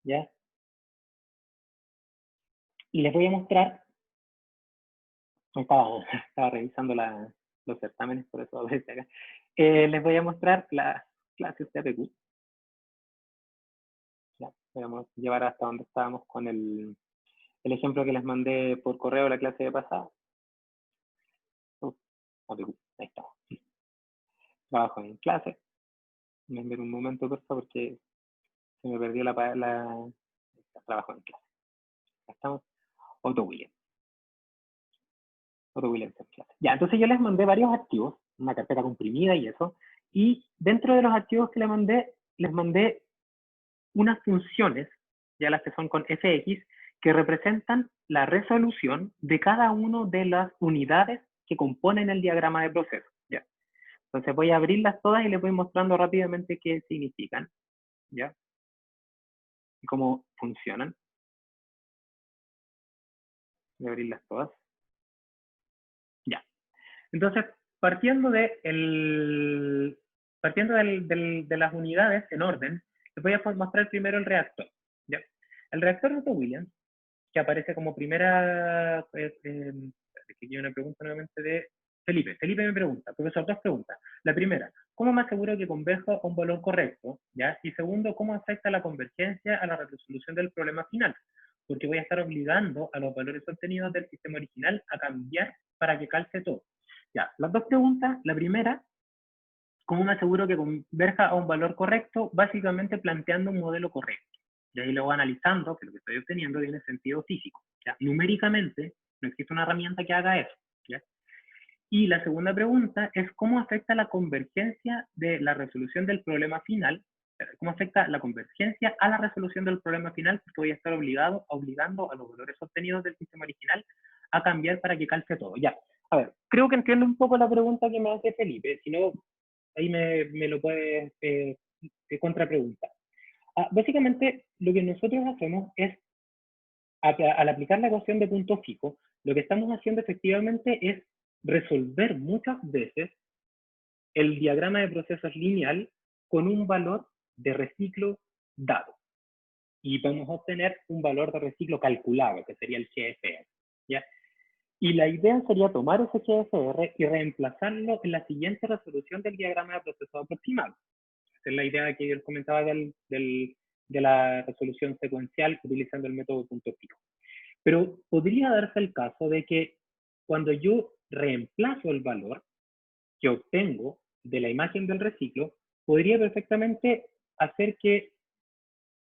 ¿Ya? Y les voy a mostrar, estaba revisando los certámenes, por eso aparece acá. Les voy a mostrar las clases de APQ. Ya, vamos a llevar hasta donde estábamos con el ejemplo que les mandé por correo la clase de pasada. APQ, ahí está. Trabajo en clase. Me envié un momento, por favor, porque se me perdió trabajo en clase. Acá estamos. Otto Williams. Ya, entonces yo les mandé varios archivos, una carpeta comprimida y eso, y dentro de los archivos que les mandé unas funciones, ya las que son con fx, que representan la resolución de cada una de las unidades que componen el diagrama de proceso. ¿Ya? Entonces voy a abrirlas todas y les voy mostrando rápidamente qué significan, ¿ya? Y cómo funcionan. Voy a abrirlas todas. Ya. Entonces, partiendo de las unidades en orden, les voy a mostrar primero el reactor. ¿Ya? El reactor de Otto Williams, que aparece como primera, aquí hay una pregunta nuevamente de Felipe. Felipe me pregunta, profesor, dos preguntas. La primera, ¿cómo me aseguro que converjo a un valor correcto? ¿Ya? Y segundo, ¿cómo afecta la convergencia a la resolución del problema final? Porque voy a estar obligando a los valores obtenidos del sistema original a cambiar para que calce todo. Ya, las dos preguntas. La primera, ¿cómo me aseguro que converja a un valor correcto? Básicamente planteando un modelo correcto. Y ahí lo voy analizando, que lo que estoy obteniendo tiene sentido físico. ¿Ya? Numéricamente, no existe una herramienta que haga eso. ¿Ya? Y la segunda pregunta es cómo afecta la convergencia de la resolución del problema final, cómo afecta la convergencia a la resolución del problema final, porque voy a estar obligando a los valores obtenidos del sistema original a cambiar para que calce todo. Ya, a ver, creo que entiendo un poco la pregunta que me hace Felipe, si no, ahí me lo puedes contrapreguntar. Básicamente, lo que nosotros hacemos es, al aplicar la ecuación de punto fijo, lo que estamos haciendo efectivamente es resolver muchas veces el diagrama de procesos lineal con un valor de reciclo dado. Y vamos a obtener un valor de reciclo calculado, que sería el GFR. ¿Ya? Y la idea sería tomar ese GFR y reemplazarlo en la siguiente resolución del diagrama de procesos aproximado. Esa es la idea que yo comentaba de la resolución secuencial utilizando el método punto fijo. Pero podría darse el caso de que cuando yo reemplazo el valor que obtengo de la imagen del reciclo, podría perfectamente hacer que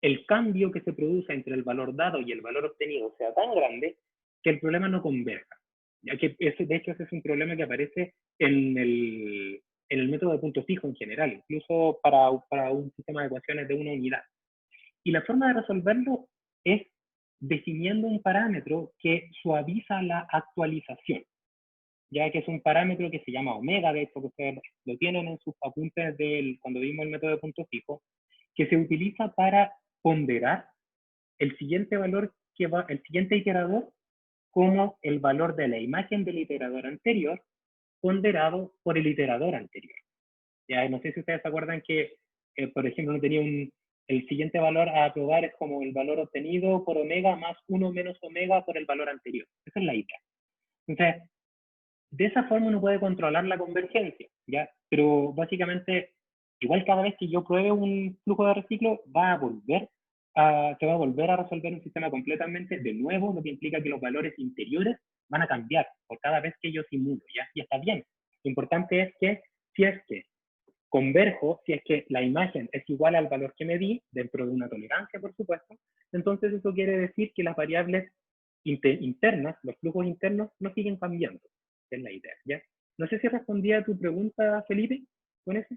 el cambio que se produce entre el valor dado y el valor obtenido sea tan grande que el problema no converja. Ya que de hecho ese es un problema que aparece en el método de punto fijo en general, incluso para un sistema de ecuaciones de una unidad. Y la forma de resolverlo es definiendo un parámetro que suaviza la actualización, ya que es un parámetro que se llama omega, de hecho que ustedes lo tienen en sus apuntes cuando vimos el método de punto fijo, que se utiliza para ponderar el siguiente valor el siguiente iterador como el valor de la imagen del iterador anterior ponderado por el iterador anterior. Ya, no sé si ustedes se acuerdan que, por ejemplo, no tenía el siguiente valor a probar es como el valor obtenido por omega más 1 menos omega por el valor anterior. Esa es la idea. Entonces, de esa forma uno puede controlar la convergencia, ¿ya? Pero básicamente, igual cada vez que yo pruebe un flujo de reciclo, se va a volver a resolver un sistema completamente de nuevo, lo que implica que los valores interiores van a cambiar por cada vez que yo simulo, ¿ya? Y está bien. Lo importante es que si es que converjo, si es que la imagen es igual al valor que medí, dentro de una tolerancia, por supuesto, entonces eso quiere decir que las variables internas, los flujos internos, no siguen cambiando. Es la idea, ¿ya? No sé si respondía a tu pregunta, Felipe, con eso.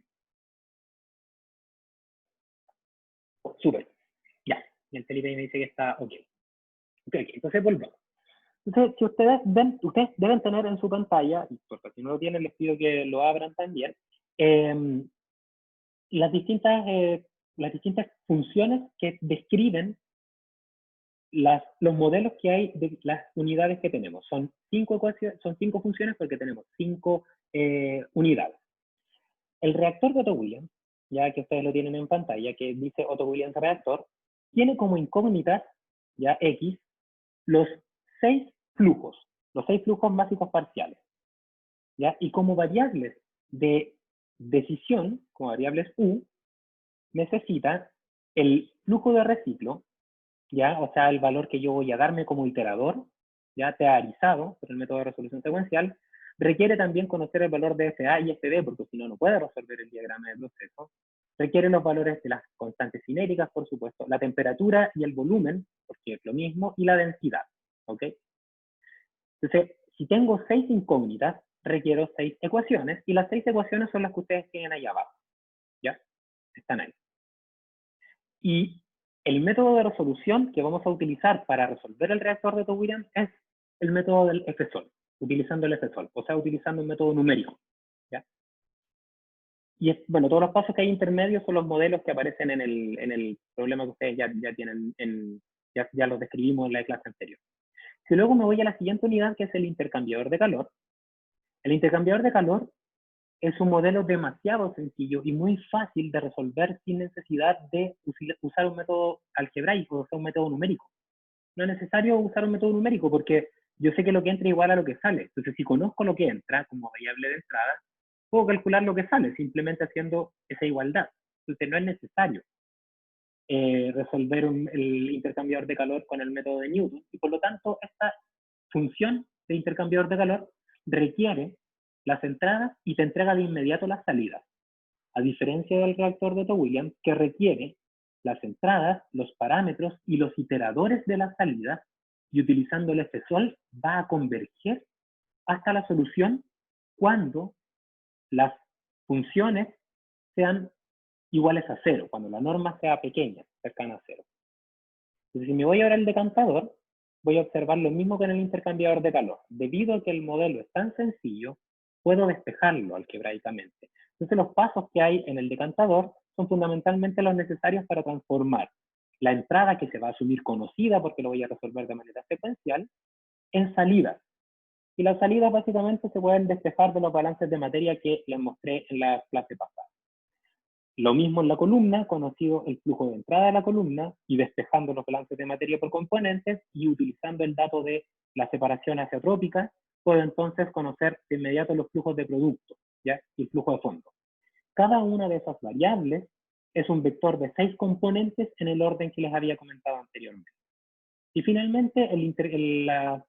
Súper, ya. Y el Felipe me dice que está ok. Ok, entonces volvamos. Entonces, si ustedes deben tener en su pantalla, y porque si no lo tienen, les pido que lo abran también, eh, las distintas funciones que describen los modelos que hay de las unidades que tenemos. Son cinco funciones porque tenemos 5 unidades. El reactor de Otto Williams, ya que ustedes lo tienen en pantalla, que dice Otto Williams reactor, tiene como incógnitas, ya X, los 6 flujos, los 6 flujos básicos parciales. ¿Ya? Y como variables de decisión, como variables U, necesita el flujo de reciclo, ¿ya? O sea, el valor que yo voy a darme como iterador, ya teorizado por el método de resolución secuencial, requiere también conocer el valor de FA y FB, porque si no, no puede resolver el diagrama de proceso. Requiere los valores de las constantes cinéticas, por supuesto, la temperatura y el volumen, porque es lo mismo, y la densidad, ¿ok? Entonces, si tengo 6 incógnitas, requiero 6 ecuaciones, y las 6 ecuaciones son las que ustedes tienen ahí abajo, ¿ya? Están ahí. Y el método de resolución que vamos a utilizar para resolver el reactor de Otto Williams es el método del FSOL, utilizando el FSOL, o sea, utilizando un método numérico, ¿ya? Y bueno, todos los pasos que hay intermedios son los modelos que aparecen en el problema que ustedes ya tienen, ya los describimos en la clase anterior. Si luego me voy a la siguiente unidad, que es el intercambiador de calor, el intercambiador de calor es un modelo demasiado sencillo y muy fácil de resolver sin necesidad de usar un método algebraico, o sea, un método numérico. No es necesario usar un método numérico porque yo sé que lo que entra es igual a lo que sale. Entonces, si conozco lo que entra como variable de entrada, puedo calcular lo que sale simplemente haciendo esa igualdad. Entonces, no es necesario resolver el intercambiador de calor con el método de Newton. Y por lo tanto, esta función de intercambiador de calor requiere las entradas y te entrega de inmediato las salidas. A diferencia del reactor de Otto Williams, que requiere las entradas, los parámetros y los iteradores de las salidas, y utilizando el FSOL va a converger hasta la solución cuando las funciones sean iguales a 0, cuando la norma sea pequeña, cercana a 0. Entonces, si me voy ahora al decantador, voy a observar lo mismo que en el intercambiador de calor. Debido a que el modelo es tan sencillo, puedo despejarlo algebraicamente. Entonces, los pasos que hay en el decantador son fundamentalmente los necesarios para transformar la entrada, que se va a asumir conocida porque lo voy a resolver de manera secuencial, en salidas. Y las salidas básicamente se pueden despejar de los balances de materia que les mostré en la clase pasada. Lo mismo en la columna, conocido el flujo de entrada de la columna y despejando los balances de materia por componentes y utilizando el dato de la separación azeotrópica, puedo entonces conocer de inmediato los flujos de producto, ¿ya? Y el flujo de fondo. Cada una de esas variables es un vector de 6 componentes en el orden que les había comentado anteriormente. Y finalmente, el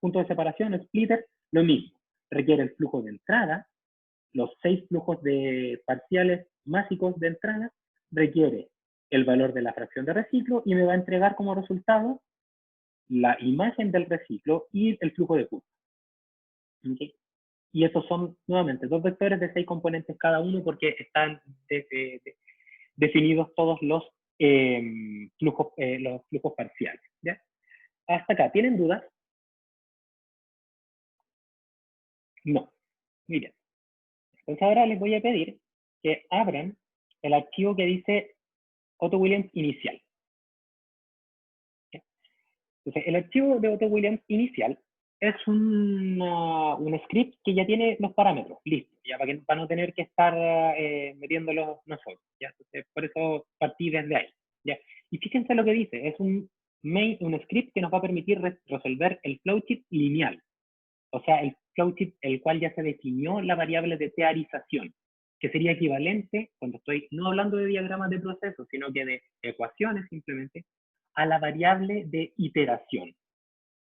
punto de separación, el splitter, lo mismo. Requiere el flujo de entrada, los 6 flujos de parciales básicos de entrada, requiere el valor de la fracción de reciclo y me va a entregar como resultado la imagen del reciclo y el flujo de curva. ¿Okay? Y estos son, nuevamente, 2 vectores de 6 componentes cada uno porque están definidos todos los flujos parciales. ¿Ya? Hasta acá, ¿tienen dudas? No. Muy bien. Entonces ahora les voy a pedir que abran el archivo que dice Otto Williams inicial. Entonces, el archivo de Otto Williams inicial es un script que ya tiene los parámetros, listo, ya para no tener que estar metiéndolos nosotros, ¿ya? Entonces, por eso partí desde ahí, ¿ya? Y fíjense lo que dice, es un script que nos va a permitir resolver el flowchart lineal, o sea, el flowchart el cual ya se definió la variable de teorización, que sería equivalente, cuando estoy no hablando de diagramas de procesos, sino que de ecuaciones simplemente, a la variable de iteración.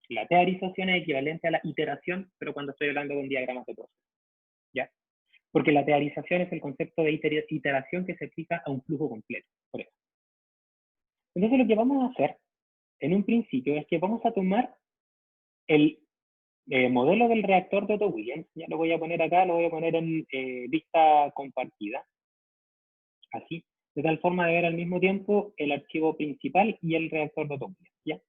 La teorización es equivalente a la iteración, pero cuando estoy hablando de un diagrama de proceso, ¿ya? Porque la teorización es el concepto de iteración que se aplica a un flujo completo, por eso. Entonces lo que vamos a hacer en un principio es que vamos a tomar el modelo del reactor de Otto Williams, ya lo voy a poner acá, lo voy a poner en vista compartida, así, de tal forma de ver al mismo tiempo el archivo principal y el reactor de Otto Williams, ¿ya?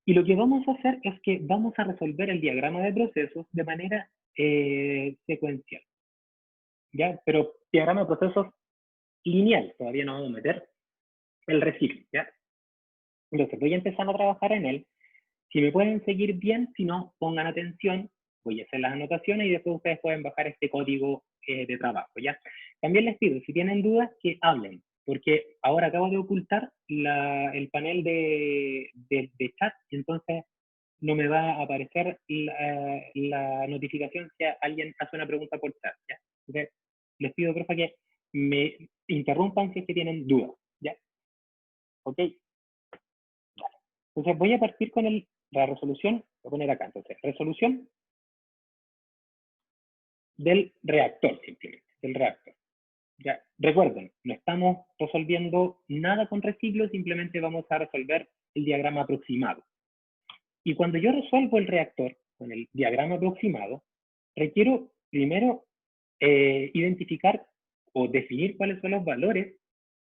Y lo que vamos a hacer es que vamos a resolver el diagrama de procesos de manera secuencial, ¿ya? Pero diagrama de procesos lineal, todavía no vamos a meter el reciclo, ¿ya? Entonces voy a empezar a trabajar en él. Si me pueden seguir bien, si no, pongan atención, voy a hacer las anotaciones y después ustedes pueden bajar este código de trabajo, ¿ya? También les pido, si tienen dudas, que hablen, porque ahora acabo de ocultar el panel de chat, entonces no me va a aparecer la notificación si alguien hace una pregunta por chat, ¿ya? Entonces, les pido, porfa, que me interrumpan si es que tienen dudas, ¿ya? ¿Ok? Vale. Entonces voy a partir con la resolución, voy a poner acá, entonces, resolución del reactor, simplemente, del reactor. Ya, recuerden, no estamos resolviendo nada con reciclo, simplemente vamos a resolver el diagrama aproximado. Y cuando yo resuelvo el reactor con el diagrama aproximado, requiero primero identificar o definir cuáles son los valores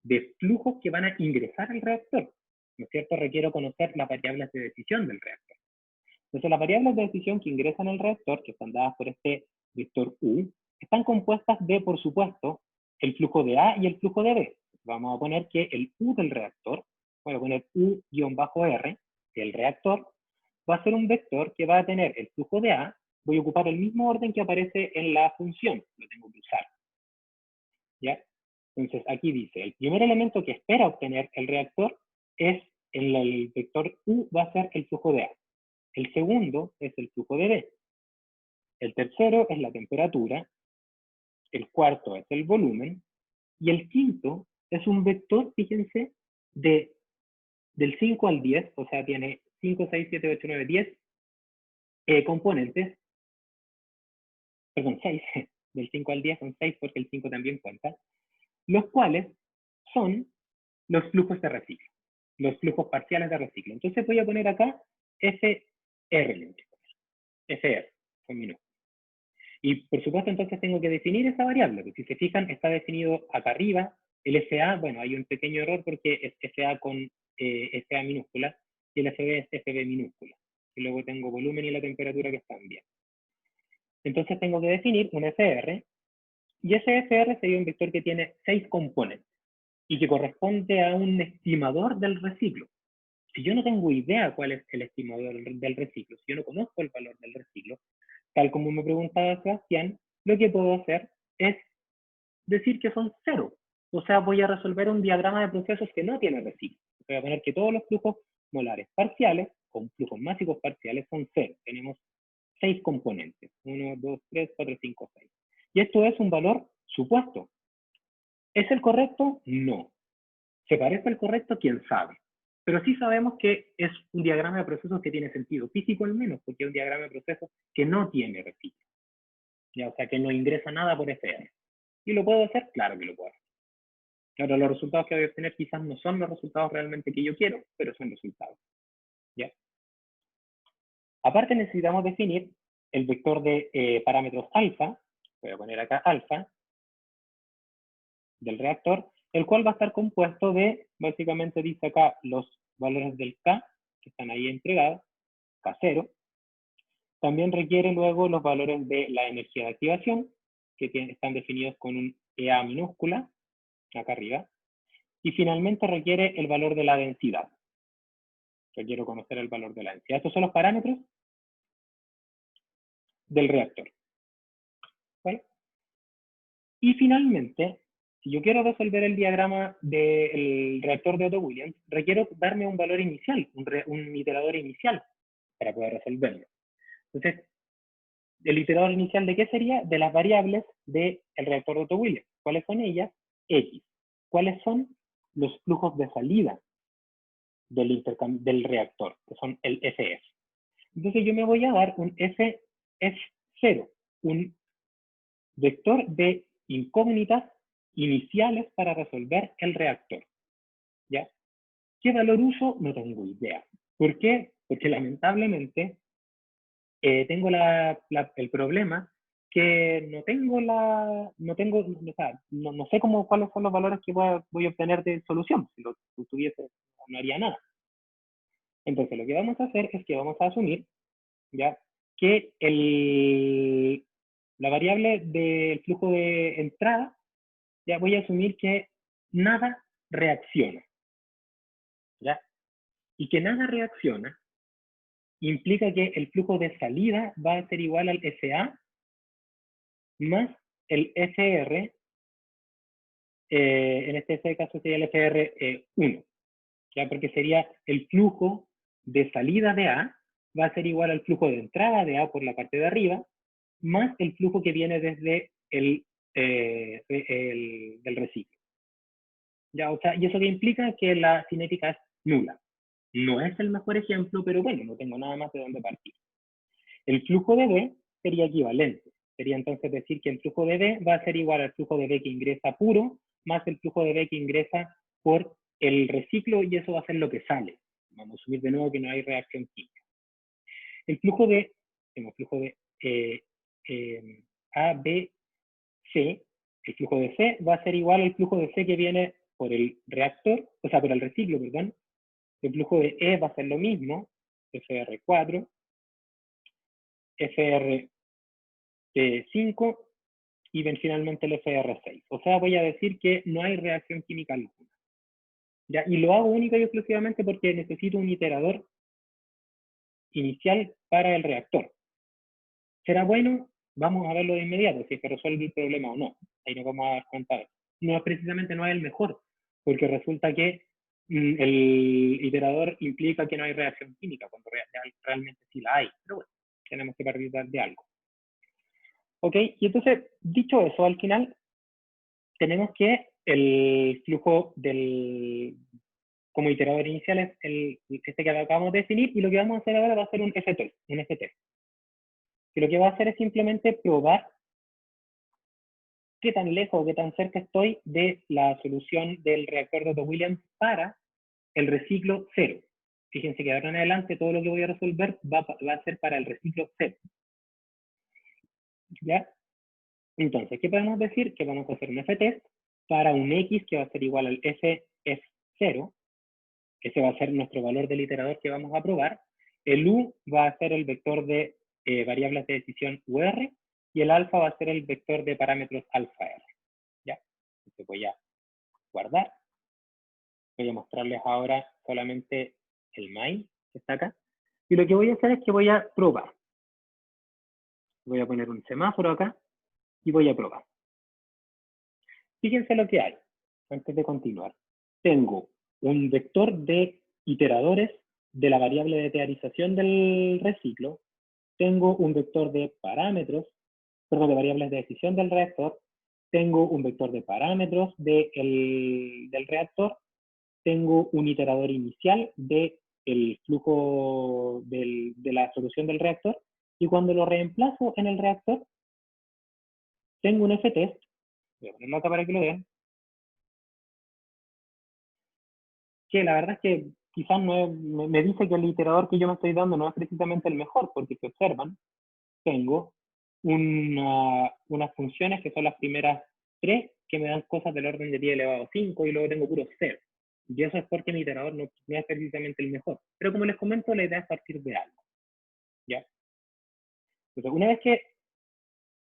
de flujos que van a ingresar al reactor. ¿No es cierto? Requiero conocer las variables de decisión del reactor. Entonces, las variables de decisión que ingresan al reactor, que están dadas por este vector U, están compuestas de, por supuesto, el flujo de A y el flujo de B. Vamos a poner que el U del reactor, voy a poner U-R, el reactor, va a ser un vector que va a tener el flujo de A, voy a ocupar el mismo orden que aparece en la función, lo tengo que usar, ¿ya? Entonces, aquí dice, el primer elemento que espera obtener el reactor es el vector U, va a ser el flujo de A. El segundo es el flujo de B. El tercero es la temperatura. El cuarto es el volumen. Y el quinto es un vector, fíjense, del 5 al 10, o sea, tiene 5, 6, 7, 8, 9, 10 componentes, perdón, 6, del 5 al 10 son 6 porque el 5 también cuenta, los cuales son los flujos de reciclo, los flujos parciales de reciclo. Entonces voy a poner acá FR, FR, con minúsculas. Y por supuesto entonces tengo que definir esa variable, porque si se fijan está definido acá arriba, el FA, bueno, hay un pequeño error porque es FA con FA minúscula y el FB es FB minúscula. Y luego tengo volumen y la temperatura que están bien. Entonces tengo que definir un FR, y ese FR sería un vector que tiene 6 componentes y que corresponde a un estimador del reciclo. Si yo no tengo idea cuál es el estimador del reciclo, si yo no conozco el valor del reciclo, tal como me preguntaba Sebastián, lo que puedo hacer es decir que son 0. O sea, voy a resolver un diagrama de procesos que no tiene reciclo. Voy a poner que todos los flujos molares parciales, con flujos másicos parciales, son 0. Tenemos 6 componentes. 1, 2, 3, 4, 5, 6. Y esto es un valor supuesto. ¿Es el correcto? No. ¿Se parece al correcto? ¿Quién sabe? Pero sí sabemos que es un diagrama de procesos que tiene sentido físico al menos, porque es un diagrama de procesos que no tiene reciclo. ¿Ya? O sea, que no ingresa nada por FR. ¿Y lo puedo hacer? Claro que lo puedo hacer. Claro, los resultados que voy a obtener quizás no son los resultados realmente que yo quiero, pero son resultados. ¿Ya? Aparte necesitamos definir el vector de parámetros alfa, voy a poner acá alfa, del reactor, el cual va a estar compuesto de, básicamente dice acá, los valores del K, que están ahí entregados, K0. También requiere luego los valores de la energía de activación, que están definidos con un EA minúscula, acá arriba. Y finalmente requiere el valor de la densidad. Requiero conocer el valor de la densidad. Estos son los parámetros del reactor. ¿Vale? Y finalmente, si yo quiero resolver el diagrama del reactor de Otto Williams, requiero darme un valor inicial, un iterador inicial para poder resolverlo. Entonces, ¿el iterador inicial de qué sería? De las variables del reactor de Otto Williams. ¿Cuáles son ellas? X. ¿Cuáles son los flujos de salida del reactor? Que son el FF. Entonces yo me voy a dar un FF0, un vector de incógnitas iniciales para resolver el reactor. ¿Ya? ¿Qué valor uso? No tengo idea. ¿Por qué? Porque lamentablemente tengo el problema que no sé cuáles son los valores que voy a obtener de solución. Si lo tuviese, no haría nada. Entonces lo que vamos a hacer es que vamos a asumir ya que la variable del flujo de entrada, ya voy a asumir que nada reacciona. ¿Ya? Y que nada reacciona implica que el flujo de salida va a ser igual al SA más el FR, en este caso sería el FR1, ¿ya? Porque sería el flujo de salida de A va a ser igual al flujo de entrada de A por la parte de arriba, más el flujo que viene desde del reciclo. ¿Ya? O sea, y eso que implica que la cinética es nula. No es el mejor ejemplo, pero bueno, no tengo nada más de dónde partir. El flujo de B sería equivalente. Sería entonces decir que el flujo de B va a ser igual al flujo de B que ingresa puro, más el flujo de B que ingresa por el reciclo, y eso va a ser lo que sale. Vamos a asumir de nuevo que no hay reacción química. El flujo de, A, B, C, el flujo de C va a ser igual al flujo de C que viene por el reactor, o sea, por el reciclo, perdón. El flujo de E va a ser lo mismo, FR4, FR5 y ven finalmente el FR6. O sea, voy a decir que no hay reacción química alguna. ¿Ya? Y lo hago única y exclusivamente porque necesito un iterador inicial para el reactor. ¿Será bueno? Vamos a verlo de inmediato, si es que resuelve el problema o no. Ahí nos vamos a dar cuenta de eso. No, precisamente no es el mejor, porque resulta que el iterador implica que no hay reacción química, cuando realmente sí la hay. Pero bueno, tenemos que partir de algo. Ok, y entonces, dicho eso, al final tenemos que el flujo como iterador inicial es este que acabamos de definir, y lo que vamos a hacer ahora va a ser un F-test, que lo que va a hacer es simplemente probar qué tan lejos o qué tan cerca estoy de la solución del reactor de Otto Williams para el reciclo cero. Fíjense que ahora en adelante todo lo que voy a resolver va a ser para el reciclo cero. ¿Ya? Entonces, ¿qué podemos decir? Que vamos a hacer un F-test para un X que va a ser igual al FF0, que ese va a ser nuestro valor del iterador que vamos a probar. El U va a ser el vector de variables de decisión UR, y el alfa va a ser el vector de parámetros alfa R. ¿Ya? Entonces voy a guardar. Voy a mostrarles ahora solamente el main que está acá. Y lo que voy a hacer es que voy a probar. Voy a poner un semáforo acá y voy a probar. Fíjense lo que hay antes de continuar. Tengo un vector de iteradores de la variable de teorización del reciclo. Tengo un vector de parámetros, perdón, de variables de decisión del reactor. Tengo un vector de parámetros del reactor. Tengo un iterador inicial del flujo de la solución del reactor. Y cuando lo reemplazo en el reactor, tengo un F-test. Voy a ponerlo acá para que lo vean. Que la verdad es que quizás no es, me dice que el iterador que yo me estoy dando no es precisamente el mejor, porque si observan, tengo unas funciones que son las primeras 3 que me dan cosas del orden de 10 elevado a 5, y luego tengo puro 0. Y eso es porque mi iterador no es precisamente el mejor. Pero como les comento, la idea es partir de algo. ¿Ya? Entonces, una vez que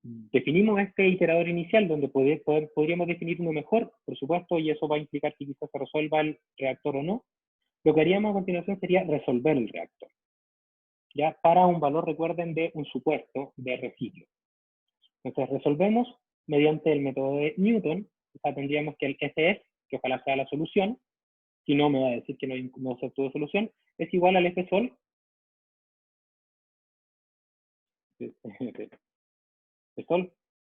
definimos este iterador inicial, donde podríamos definir uno mejor, por supuesto, y eso va a implicar que quizás se resuelva el reactor o no, lo que haríamos a continuación sería resolver el reactor. ya para un valor, recuerden, de un supuesto de reciclo. Entonces resolvemos mediante el método de Newton, o sea, tendríamos que el SF, que ojalá sea la solución, si no me va a decir que no se obtuvo solución, es igual al F sol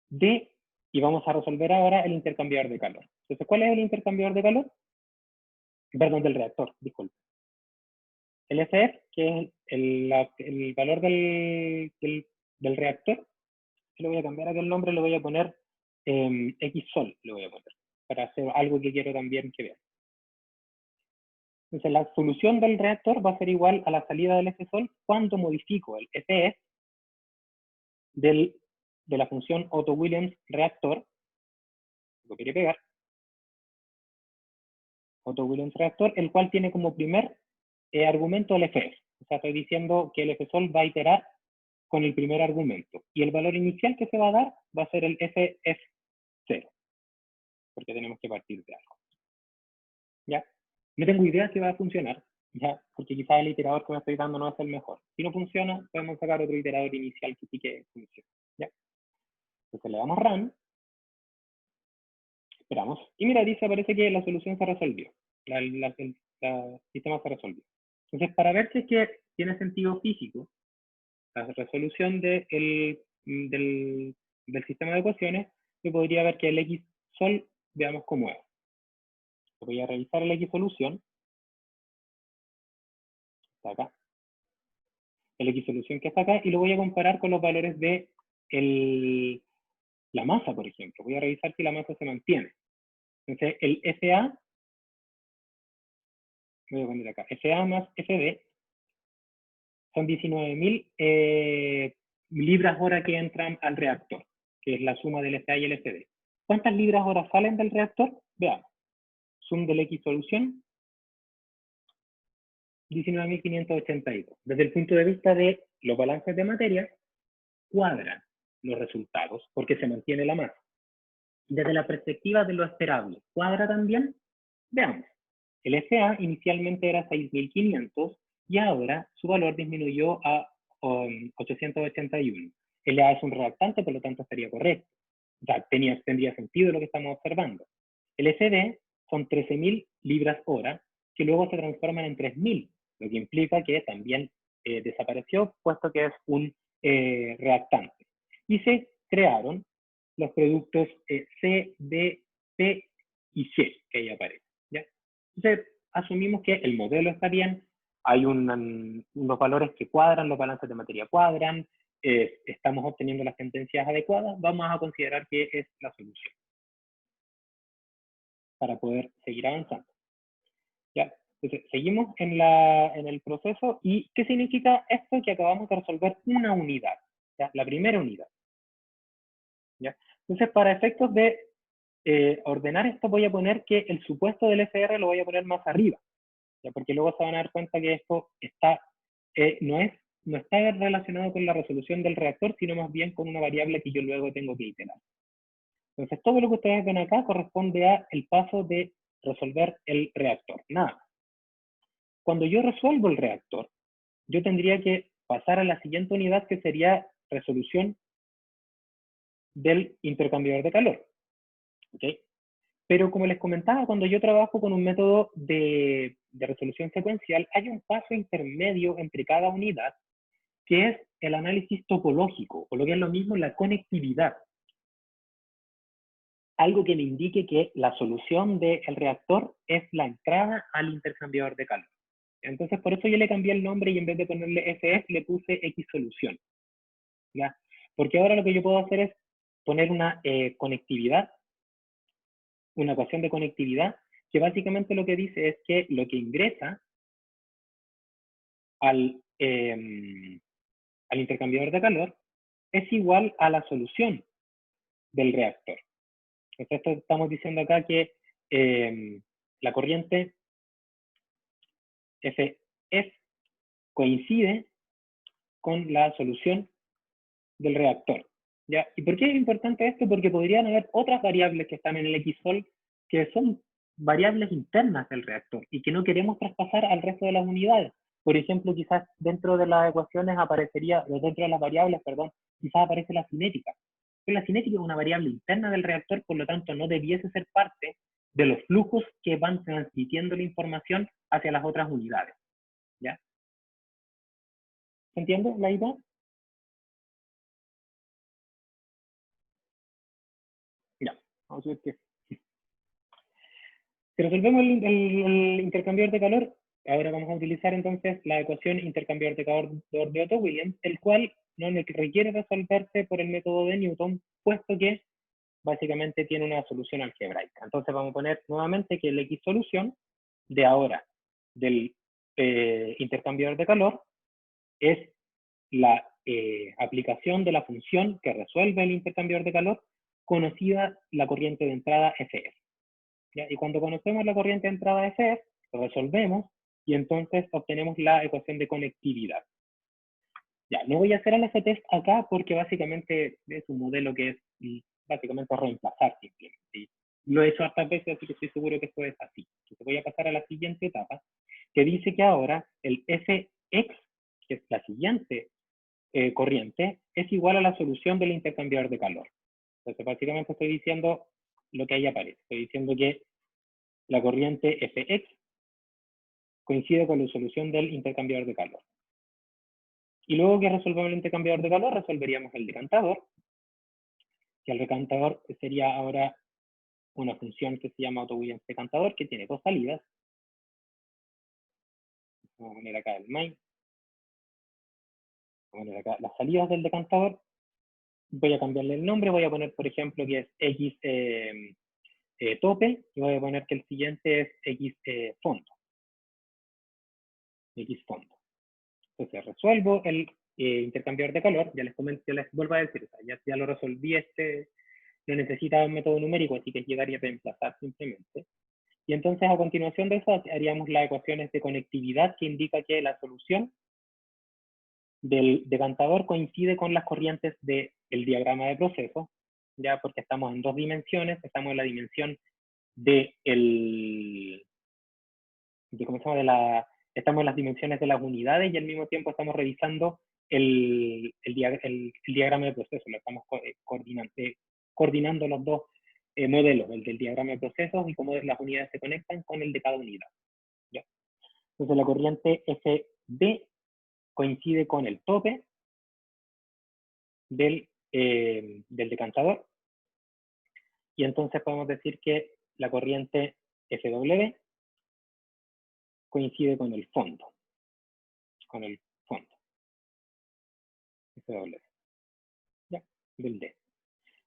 de, y vamos a resolver ahora el intercambiador de calor. Entonces, ¿cuál es el intercambiador de calor? Perdón, del reactor, disculpe. El SF, que es el valor del reactor, le voy a cambiar aquí el nombre, le voy a poner X sol, le voy a poner, para hacer algo que quiero también que vean. Entonces, la solución del reactor va a ser igual a la salida del F sol cuando modifico el FE de la función Otto-Williams reactor, lo quiere pegar, Otto-Williams reactor, el cual tiene como primer argumento el FF. O sea, estoy diciendo que el F sol va a iterar con el primer argumento. Y el valor inicial que se va a dar va a ser el FF0, porque tenemos que partir de algo. ¿Ya? No tengo idea si va a funcionar, ¿ya? Porque quizás el iterador que me estoy dando no es el mejor. Si no funciona, podemos sacar otro iterador inicial que sí que funcione. ¿Ya? Entonces le damos run, esperamos, y mira, dice, parece que la solución se resolvió. El sistema se resolvió. Entonces, para ver si es que tiene sentido físico, la resolución del sistema de ecuaciones, yo podría ver que el X sol, veamos cómo es. Voy a revisar el X solución. Está acá. El X solución que está acá, y lo voy a comparar con los valores de la masa, por ejemplo. Voy a revisar si la masa se mantiene. Entonces, el FA, voy a poner acá, FA más FB, son 19.000 libras hora que entran al reactor, que es la suma del FA y el FB. ¿Cuántas libras hora salen del reactor? Veamos. Sum del X solución, 19.582. Desde el punto de vista de los balances de materia, cuadran los resultados porque se mantiene la masa. Desde la perspectiva de lo esperable, ¿cuadra también? Veamos. El FA inicialmente era 6.500 y ahora su valor disminuyó a 881. LA es un reactante, por lo tanto estaría correcto. O sea, tendría sentido lo que estamos observando. El SD son 13.000 libras hora, que luego se transforman en 3.000, lo que implica que también desapareció, puesto que es un reactante. Y se crearon los productos C, D, P y C, que ahí aparecen. ¿Ya? Entonces, asumimos que el modelo está bien, hay unos valores que cuadran, los balances de materia cuadran, estamos obteniendo las tendencias adecuadas, vamos a considerar que es la solución para poder seguir avanzando. ¿Ya? Entonces, seguimos en el proceso. ¿Y qué significa esto? Que acabamos de resolver una unidad, ¿ya? La primera unidad. ¿Ya? Entonces, para efectos de ordenar esto, voy a poner que el supuesto del FR lo voy a poner más arriba, ¿ya? Porque luego se van a dar cuenta que esto está, no está relacionado con la resolución del reactor, sino más bien con una variable que yo luego tengo que iterar. Entonces, todo lo que ustedes ven acá corresponde a el paso de resolver el reactor, nada. Cuando yo resuelvo el reactor, yo tendría que pasar a la siguiente unidad, que sería resolución del intercambiador de calor. ¿Okay? Pero como les comentaba, cuando yo trabajo con un método de resolución secuencial, hay un paso intermedio entre cada unidad, que es el análisis topológico, o lo que es lo mismo, la conectividad. Algo que me indique que la solución del reactor es la entrada al intercambiador de calor. Entonces, por eso yo le cambié el nombre y en vez de ponerle FF, le puse X solución. ¿Ya? Porque ahora lo que yo puedo hacer es poner una conectividad, una ecuación de conectividad, que básicamente lo que dice es que lo que ingresa al intercambiador de calor es igual a la solución del reactor. Entonces, estamos diciendo acá que la corriente FF coincide con la solución del reactor. ¿Ya? ¿Y por qué es importante esto? Porque podrían haber otras variables que están en el X-sol que son variables internas del reactor y que no queremos traspasar al resto de las unidades. Por ejemplo, quizás dentro de las ecuaciones aparecería, dentro de las variables, perdón, quizás aparece la cinética. Pero la cinética es una variable interna del reactor, por lo tanto no debiese ser parte de los flujos que van transmitiendo la información hacia las otras unidades. ¿Ya? ¿Se entiende la idea? Ya, vamos a ver qué. Si resolvemos el intercambiador de calor, ahora vamos a utilizar entonces la ecuación intercambiador de calor de Otto-Williams, el cual no requiere resolverse por el método de Newton, puesto que básicamente tiene una solución algebraica. Entonces vamos a poner nuevamente que la X solución de ahora del intercambiador de calor es la aplicación de la función que resuelve el intercambiador de calor, conocida la corriente de entrada FF. ¿Ya? Y cuando conocemos la corriente de entrada FF, lo resolvemos y entonces obtenemos la ecuación de conectividad. Ya, no voy a hacer el F-test acá porque básicamente es un modelo que es básicamente reemplazar simplemente. ¿Sí? Lo he hecho hartas veces, así que estoy seguro que esto es así. Entonces voy a pasar a la siguiente etapa, que dice que ahora el Fx, que es la siguiente corriente, es igual a la solución del intercambiador de calor. Entonces básicamente estoy diciendo lo que ahí aparece. Estoy diciendo que la corriente Fx coincide con la solución del intercambiador de calor. Y luego que resolvemos el intercambiador de calor, resolveríamos el decantador, que el decantador sería ahora una función que se llama Otto-Williams decantador, que tiene dos salidas. Vamos a poner acá el main. Vamos a poner acá las salidas del decantador. Voy a cambiarle el nombre, voy a poner, por ejemplo, que es X tope, y voy a poner que el siguiente es X fondo. X fondo. Entonces resuelvo el intercambiador de calor, ya les comento, ya les vuelvo a decir, ya lo resolví, no necesitaba un método numérico, así que llegaría a reemplazar simplemente. Y entonces a continuación de eso haríamos las ecuaciones de conectividad que indica que la solución del decantador coincide con las corrientes del diagrama de proceso, ya porque estamos en dos dimensiones, estamos en la dimensión estamos en las dimensiones de las unidades y al mismo tiempo estamos revisando el diagrama de proceso, lo estamos coordinando los dos modelos, el del diagrama de procesos y cómo las unidades se conectan con el de cada unidad. ¿Ya? Entonces la corriente FB coincide con el tope del decantador y entonces podemos decir que la corriente FW coincide con el fondo, FW, ¿ya? Del D.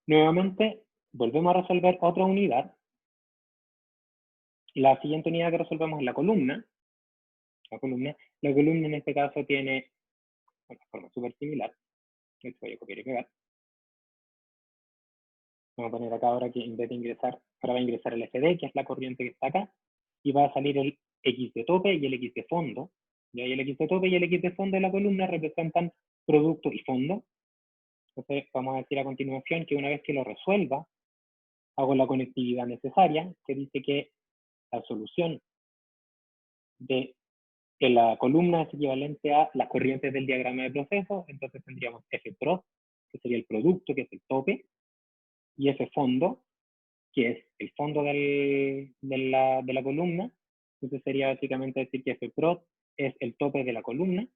Nuevamente, volvemos a resolver otra unidad. La siguiente unidad que resolvemos es la columna. La columna en este caso tiene una forma súper similar. Esto voy a copiar y pegar. Vamos a poner acá ahora que en vez de ingresar, ahora va a ingresar el FD, que es la corriente que está acá, y va a salir el X de tope y el X de fondo. Y ahí el X de tope y el X de fondo de la columna representan producto y fondo. Entonces vamos a decir a continuación que una vez que lo resuelva, hago la conectividad necesaria, que dice que la solución de que la columna es equivalente a las corrientes del diagrama de proceso, entonces tendríamos F pro, que sería el producto, que es el tope, y F fondo, que es el fondo de la columna. Entonces sería básicamente decir que F pro es el tope de la columna,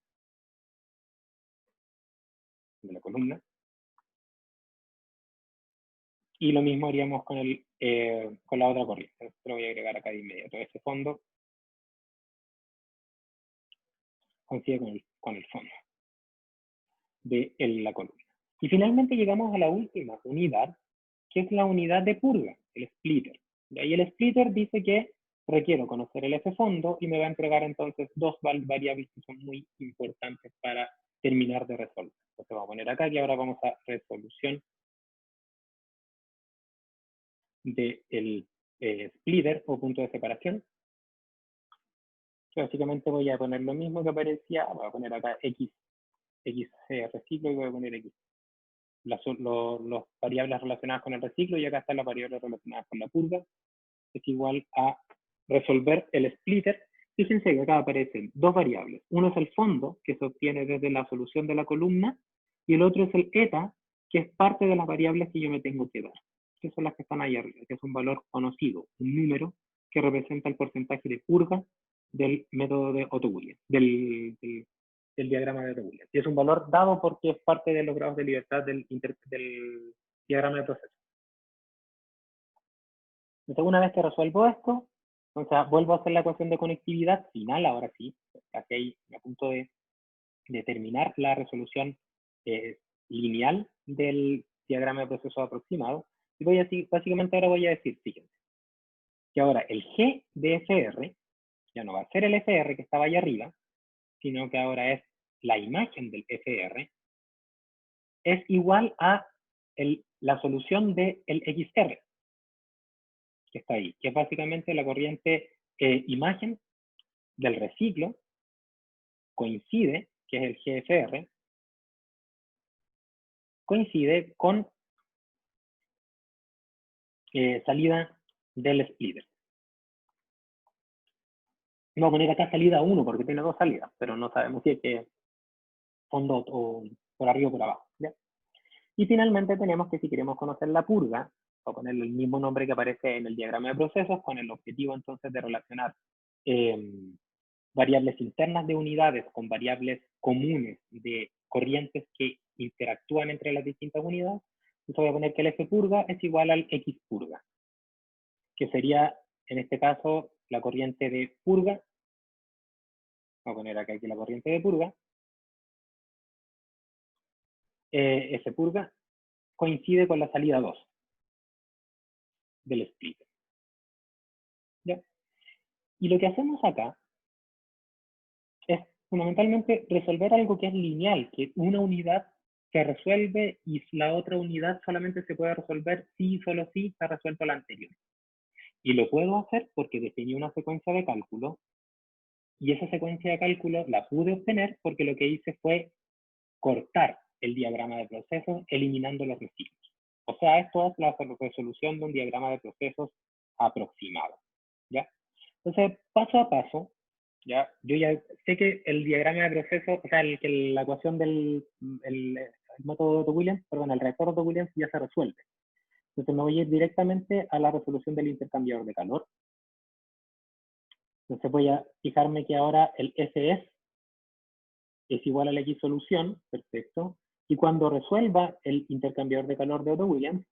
y lo mismo haríamos con la otra corriente. Esto lo voy a agregar acá de inmediato. Ese fondo coincide con el fondo de la columna. Y finalmente llegamos a la última unidad, que es la unidad de purga, el splitter. Y ahí el splitter dice que requiero conocer el F fondo y me va a entregar entonces dos variables que son muy importantes para terminar de resolver. Entonces vamos a poner acá que ahora vamos a resolución del splitter o punto de separación. Básicamente voy a poner lo mismo que aparecía, voy a poner acá X reciclo y voy a poner X. Las variables relacionadas con el reciclo y acá están las variables relacionadas con la purga. Es igual a resolver el splitter, Fíjense que acá aparecen dos variables. Uno es el fondo, que se obtiene desde la solución de la columna, y el otro es el eta, que es parte de las variables que yo me tengo que dar, que son las que están ahí arriba, que es un valor conocido, un número que representa el porcentaje de purga del método de Otto-Williams, del diagrama de Otto-Williams. Y es un valor dado porque es parte de los grados de libertad del diagrama de proceso. Entonces, una vez que resuelvo esto, entonces vuelvo a hacer la ecuación de conectividad final, ahora sí, aquí hay a punto de determinar la resolución lineal del diagrama de proceso aproximado. Y voy a decir, básicamente ahora voy a decir, fíjense, que ahora el G de FR ya no va a ser el FR que estaba ahí arriba, sino que ahora es la imagen del FR, es igual a la solución del XR, que está ahí, que es básicamente la corriente imagen del reciclo, coincide, que es el GFR, coincide con salida del splitter. Vamos a poner acá salida 1 porque tiene dos salidas, pero no sabemos si es que fondo o por arriba o por abajo. ¿Ya? Y finalmente tenemos que si queremos conocer la purga, o ponerle el mismo nombre que aparece en el diagrama de procesos, con el objetivo entonces de relacionar variables internas de unidades con variables comunes de corrientes que interactúan entre las distintas unidades, entonces voy a poner que el F purga es igual al X purga, que sería en este caso la corriente de purga. Voy a poner acá aquí la corriente de purga. F purga coincide con la salida 2 del splitter. ¿Ya? Y lo que hacemos acá es fundamentalmente resolver algo que es lineal, que una unidad se resuelve y la otra unidad solamente se puede resolver si y solo si está resuelto la anterior. Y lo puedo hacer porque definí una secuencia de cálculo y esa secuencia de cálculo la pude obtener porque lo que hice fue cortar el diagrama de procesos eliminando los reciclos. O sea, esto es la resolución de un diagrama de procesos aproximado. ¿Ya? Entonces, paso a paso, ¿ya? Yo ya sé que el diagrama de procesos, o sea, la ecuación del método de Otto-Williams, perdón, el reactor de Otto-Williams ya se resuelve. Entonces me voy a ir directamente a la resolución del intercambiador de calor. Entonces voy a fijarme que ahora el SS es igual a la X solución, perfecto. Y cuando resuelva el intercambiador de calor de Otto-Williams,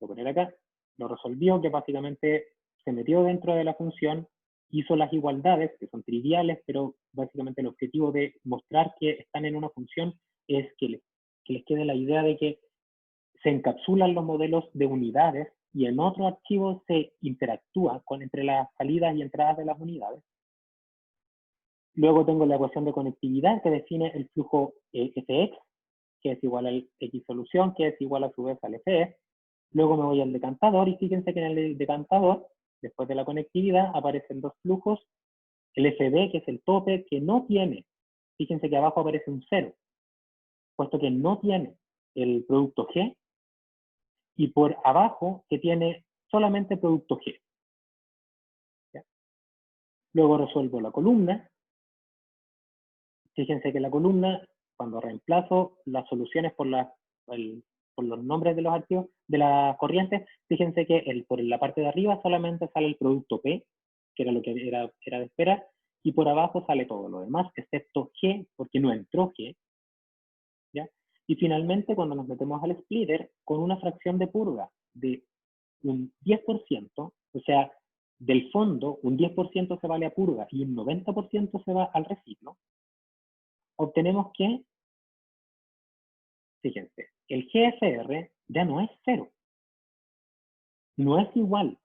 voy a poner acá, lo resolvió, que básicamente se metió dentro de la función, hizo las igualdades, que son triviales, pero básicamente el objetivo de mostrar que están en una función es que les quede la idea de que se encapsulan los modelos de unidades y en otro archivo se interactúa entre las salidas y entradas de las unidades. Luego tengo la ecuación de conectividad que define el flujo Fx, que es igual al X solución, que es igual a su vez al Fs. Luego me voy al decantador y fíjense que en el decantador, después de la conectividad, aparecen dos flujos. El Fb, que es el tope, que no tiene, fíjense que abajo aparece un 0, puesto que no tiene el producto G, y por abajo que tiene solamente producto G. ¿Ya? Luego resuelvo la columna. Fíjense que la columna, cuando reemplazo las soluciones por los nombres de los archivos, de las corrientes, fíjense que por la parte de arriba solamente sale el producto P, que era lo que era de esperar, y por abajo sale todo lo demás, excepto G, porque no entró G. ¿Ya? Y finalmente, cuando nos metemos al splitter, con una fracción de purga de un 10%, o sea, del fondo, un 10% se va a la purga y un 90% se va al reciclo, obtenemos que, fíjense, el GFR ya no es 0. No es igual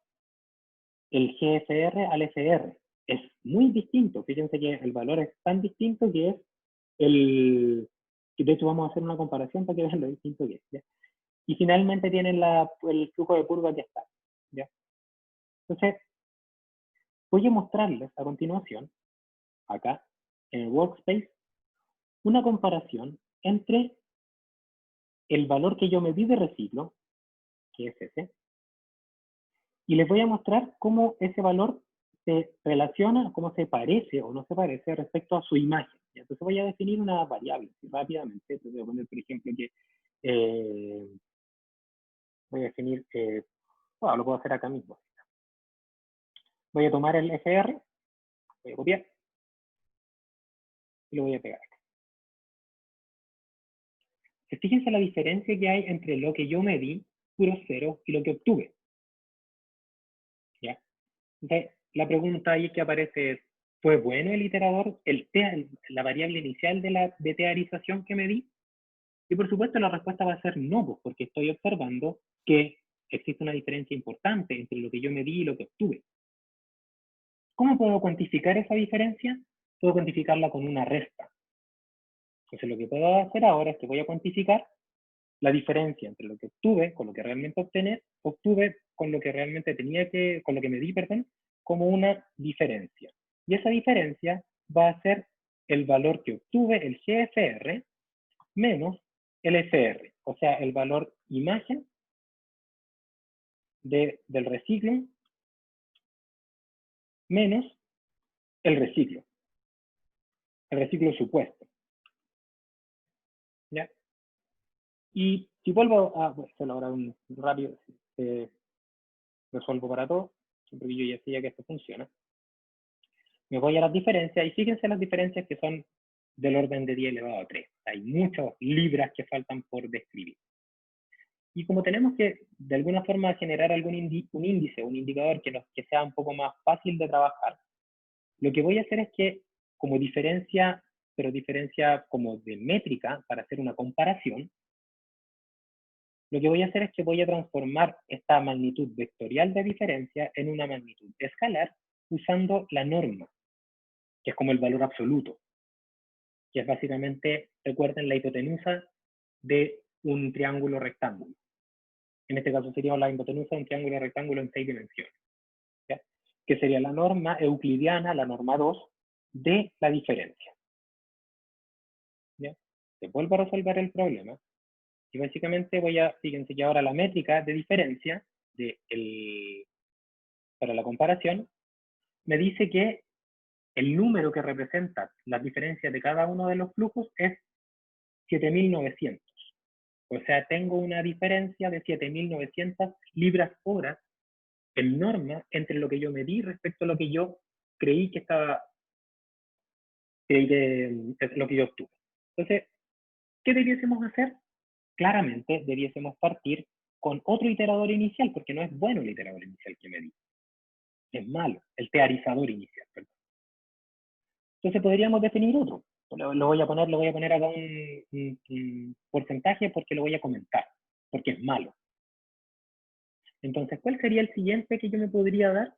el GFR al FR. Es muy distinto. Fíjense que el valor es tan distinto que es de hecho, vamos a hacer una comparación para que vean lo distinto que es. ¿Ya? Y finalmente tienen el flujo de purga que está. ¿Ya? Entonces, voy a mostrarles a continuación, acá, en el workspace, una comparación entre el valor que yo me di de reciclo, que es ese, y les voy a mostrar cómo ese valor se relaciona, cómo se parece o no se parece respecto a su imagen. Entonces voy a definir una variable rápidamente. Entonces voy a poner, por ejemplo, que voy a definir, bueno, lo puedo hacer acá mismo. Voy a tomar el FR, voy a copiar y lo voy a pegar acá. Fíjense la diferencia que hay entre lo que yo medí, puro cero, y lo que obtuve. ¿Ya? Entonces, la pregunta ahí que aparece es, ¿fue bueno el iterador, la variable inicial de la tearización que medí? Y por supuesto la respuesta va a ser no, pues, porque estoy observando que existe una diferencia importante entre lo que yo medí y lo que obtuve. ¿Cómo puedo cuantificar esa diferencia? Puedo cuantificarla con una resta. Entonces lo que puedo hacer ahora es que voy a cuantificar la diferencia entre lo que obtuve con lo que realmente obtuve con lo que realmente con lo que medí, perdón, como una diferencia. Y esa diferencia va a ser el valor que obtuve, el GFR, menos el FR, o sea, el valor imagen del reciclo menos el reciclo supuesto. ¿Ya? Y si vuelvo a, bueno, se logra un rápido, resuelvo para todo, siempre que yo ya sabía que esto funciona. Me voy a las diferencias y fíjense las diferencias que son del orden de 10 elevado a 3. Hay muchas libras que faltan por describir. Y como tenemos que, de alguna forma, generar un índice, un indicador que sea un poco más fácil de trabajar, lo que voy a hacer es que, como diferencia, pero diferencia como de métrica, para hacer una comparación, lo que voy a hacer es que voy a transformar esta magnitud vectorial de diferencia en una magnitud escalar usando la norma, que es como el valor absoluto, que es básicamente, recuerden, la hipotenusa de un triángulo rectángulo. En este caso sería la hipotenusa de un triángulo rectángulo en 6 dimensiones, ¿ya? Que sería la norma euclidiana, la norma 2, de la diferencia. ¿Ya? Se vuelvo a resolver el problema y básicamente fíjense que ahora la métrica de diferencia para la comparación me dice que el número que representa las diferencias de cada uno de los flujos es 7.900. O sea, tengo una diferencia de 7.900 libras horas en norma entre lo que yo medí respecto a lo que yo creí que es lo que yo obtuve. Entonces, ¿qué debiésemos hacer? Claramente debiésemos partir con otro iterador inicial, porque no es bueno el iterador inicial que medí. Es malo, el tearizador inicial, perdón. Entonces podríamos definir otro. Lo voy a poner acá un porcentaje porque lo voy a comentar, porque es malo. Entonces, ¿cuál sería el siguiente que yo me podría dar?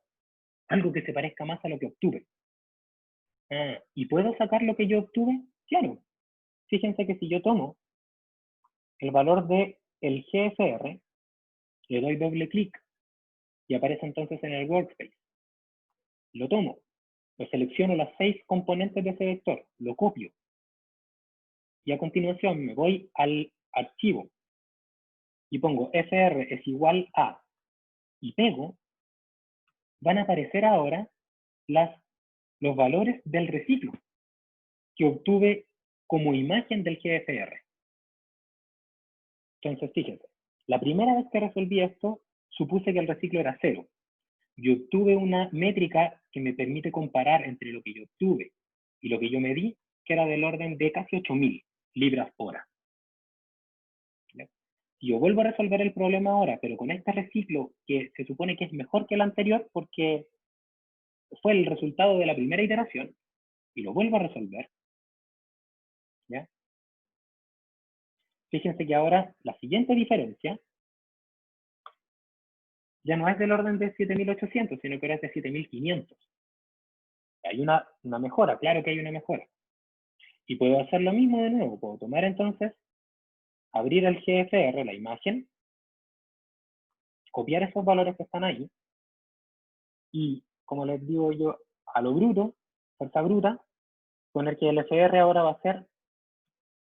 Algo que se parezca más a lo que obtuve. ¿Y puedo sacar lo que yo obtuve? Claro. Fíjense que si yo tomo el valor del GFR, le doy doble clic y aparece entonces en el workspace. Lo tomo, lo selecciono las 6 componentes de ese vector, lo copio y a continuación me voy al archivo y pongo FR es igual a y pego, van a aparecer ahora los valores del reciclo que obtuve como imagen del GFR. Entonces, fíjense, la primera vez que resolví esto, supuse que el reciclo era 0. Yo obtuve una métrica que me permite comparar entre lo que yo obtuve y lo que yo medí, que era del orden de casi 8.000 libras hora. Si yo vuelvo a resolver el problema ahora, pero con este reciclo que se supone que es mejor que el anterior porque fue el resultado de la primera iteración, y lo vuelvo a resolver, ¿ya? Fíjense que ahora la siguiente diferencia ya no es del orden de 7.800, sino que ahora es de 7.500. Hay una mejora, claro que hay una mejora. Y puedo hacer lo mismo de nuevo, puedo tomar entonces, abrir el GFR, la imagen, copiar esos valores que están ahí, y como les digo yo, a lo bruto, fuerza bruta, poner que el FR ahora va a ser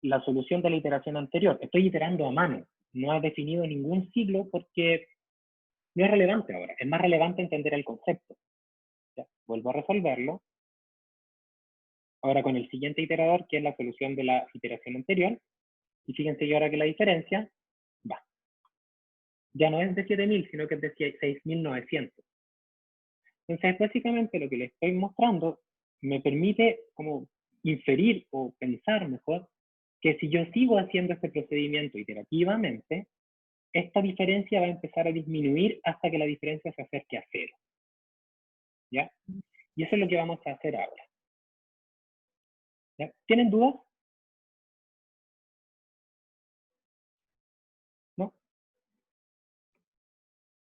la solución de la iteración anterior. Estoy iterando a mano, no he definido ningún siglo porque no es relevante ahora, es más relevante entender el concepto. ¿Ya? vuelvo a resolverlo, ahora con el siguiente iterador, que es la solución de la iteración anterior, y fíjense que ahora que la diferencia va. Ya no es de 7000, sino que es de 6900. Entonces, básicamente lo que les estoy mostrando me permite como inferir o pensar mejor que si yo sigo haciendo este procedimiento iterativamente, esta diferencia va a empezar a disminuir hasta que la diferencia se acerque a 0. ¿Ya? Y eso es lo que vamos a hacer ahora. ¿Ya? ¿Tienen dudas? ¿No?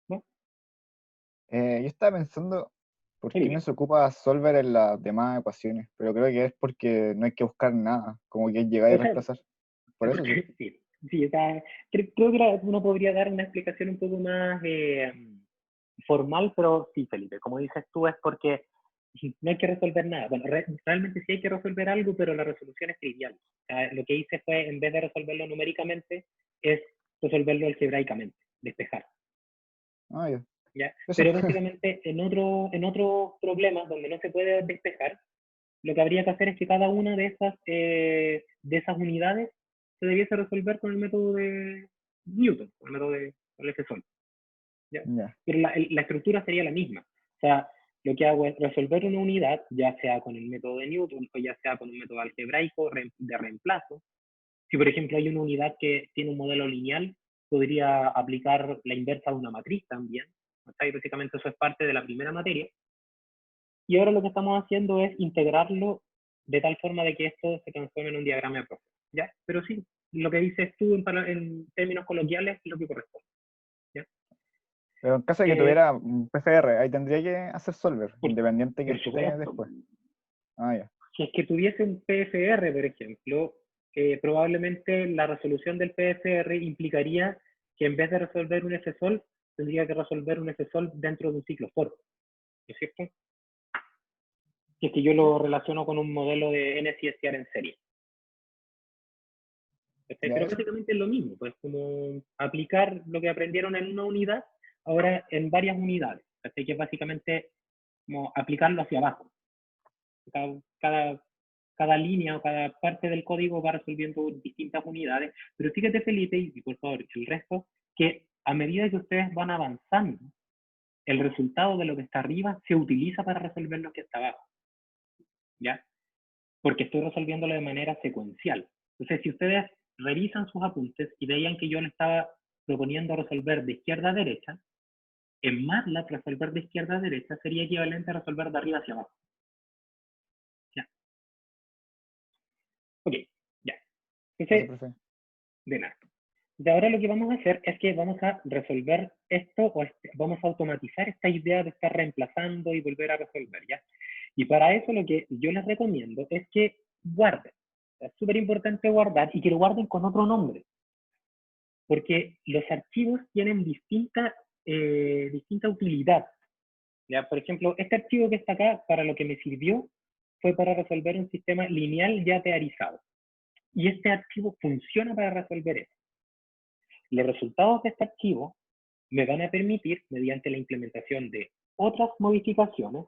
¿No? Yo estaba pensando, ¿por Sí, qué no dime. se ocupa solver en las demás ecuaciones? Pero creo que es porque no hay que buscar nada, como que llegar y O sea, reemplazar. Por eso sí. sí, sí, o sea, creo que uno podría dar una explicación un poco más formal, pero sí, Felipe, como dices tú, es porque no hay que resolver nada. Bueno, realmente sí hay que resolver algo, pero la resolución es trivial. O sea, lo que hice fue, en vez de resolverlo numéricamente, es resolverlo algebraicamente, despejar. Ah, ya. ¿Ya? Eso. Pero básicamente en otros problemas donde no se puede despejar, lo que habría que hacer es que cada una de esas unidades se debiese resolver con el método de Newton, con el método de Lefebvre. ¿Ya? Ya. Pero la estructura sería la misma. O sea, lo que hago es resolver una unidad, ya sea con el método de Newton o ya sea con un método algebraico de reemplazo. Si, por ejemplo, hay una unidad que tiene un modelo lineal, podría aplicar la inversa de una matriz también. O sea, y básicamente eso es parte de la primera materia. Y ahora lo que estamos haciendo es integrarlo de tal forma de que esto se transforme en un diagrama de proceso. ¿Ya? Pero sí, lo que dices tú en términos coloquiales es lo que corresponde. ¿Ya? Pero en caso de que Eh, tuviera un PFR, ahí tendría que hacer solver, por, independiente que por esté supuesto, después. Ah, ya. si es que tuviese un PFR, por ejemplo, probablemente la resolución del PFR implicaría que en vez de resolver un F-sol, tendría que resolver un F-sol dentro de un ciclo for, ¿no es cierto? Si es que yo lo relaciono con un modelo de NCSR en serie. Ya Pero eso. básicamente es lo mismo, pues como aplicar lo que aprendieron en una unidad, ahora en varias unidades. Así que es básicamente como aplicarlo hacia abajo. Cada, cada, cada línea o cada parte del código va resolviendo distintas unidades. Pero fíjate, Felipe, y por favor, el resto, que a medida que ustedes van avanzando, el resultado de lo que está arriba se utiliza para resolver lo que está abajo. ¿Ya? Porque estoy resolviéndolo de manera secuencial. Entonces, si ustedes revisan sus apuntes y veían que yo le estaba proponiendo resolver de izquierda a derecha, en MATLAB resolver de izquierda a derecha sería equivalente a resolver de arriba hacia abajo. ¿Ya? Ok, ya. Eso, Entonces, profe. de nada. De ahora lo que vamos a hacer es que vamos a resolver esto o vamos a automatizar esta idea de estar reemplazando y volver a resolver, ¿ya? Y para eso lo que yo les recomiendo es que guarden. Es súper importante guardar y que lo guarden con otro nombre, porque los archivos tienen distinta utilidad. ¿Ya? Por ejemplo, este archivo que está acá, para lo que me sirvió, fue para resolver un sistema lineal ya teorizado. Y este archivo funciona para resolver eso. Los resultados de este archivo me van a permitir, mediante la implementación de otras modificaciones,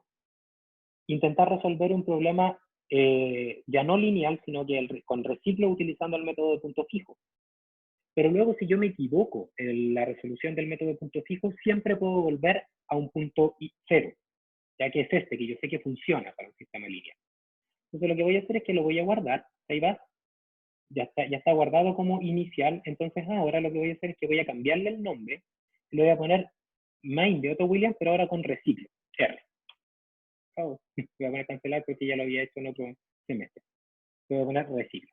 intentar resolver un problema ya no lineal, sino que con reciclo utilizando el método de punto fijo. Pero luego, si yo me equivoco en la resolución del método de punto fijo, siempre puedo volver a un punto cero, ya que es este, que yo sé que funciona para un sistema lineal. Entonces, lo que voy a hacer es que lo voy a guardar. Ahí va, ya está guardado como inicial. Entonces, ahora lo que voy a hacer es que voy a cambiarle el nombre. Le voy a poner main de Otto Williams, pero ahora con reciclo, R. Oh, voy a poner cancelar porque ya lo había hecho en otro semestre. Voy a poner reciclo,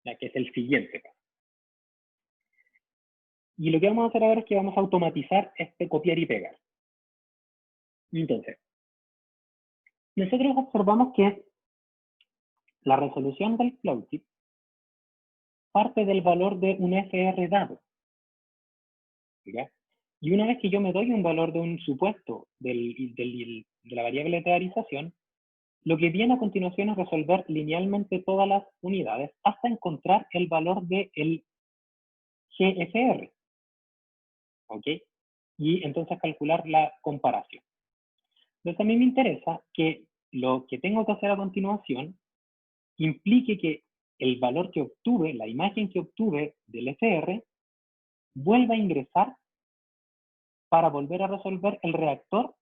ya que es el siguiente paso. Y lo que vamos a hacer ahora es que vamos a automatizar este copiar y pegar. Entonces, nosotros observamos que la resolución del floatsheet parte del valor de un FR dado. ¿Ya? Y una vez que yo me doy un valor de un supuesto de la variable de teorización, lo que viene a continuación es resolver linealmente todas las unidades hasta encontrar el valor del GFR. ¿Ok? Y entonces calcular la comparación. Entonces a mí me interesa que lo que tengo que hacer a continuación implique que el valor que obtuve, la imagen que obtuve del FR, vuelva a ingresar para volver a resolver el reactor,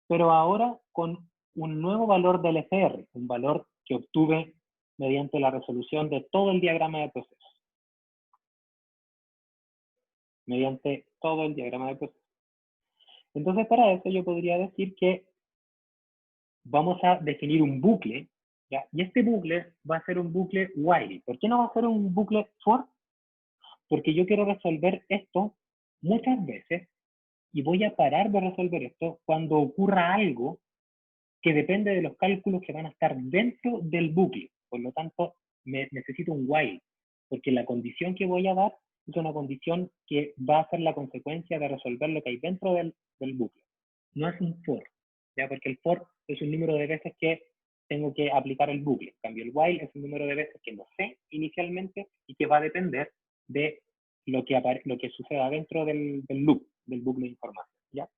pero ahora con un nuevo valor del FR, un valor que obtuve mediante la resolución de todo el diagrama de proceso. Mediante todo el diagrama de proceso. Entonces, para eso yo podría decir que vamos a definir un bucle, ¿ya? Y este bucle va a ser un bucle while. ¿Por qué no va a ser un bucle for? Porque yo quiero resolver esto muchas veces y voy a parar de resolver esto cuando ocurra algo que depende de los cálculos que van a estar dentro del bucle. Por lo tanto, necesito un while, porque la condición que voy a dar es una condición que va a ser la consecuencia de resolver lo que hay dentro del bucle. No es un for, ¿ya? Porque el for es un número de veces que tengo que aplicar el bucle. En cambio, el while es un número de veces que no sé inicialmente y que va a depender de lo que suceda dentro del loop, del bucle de información, ¿ya?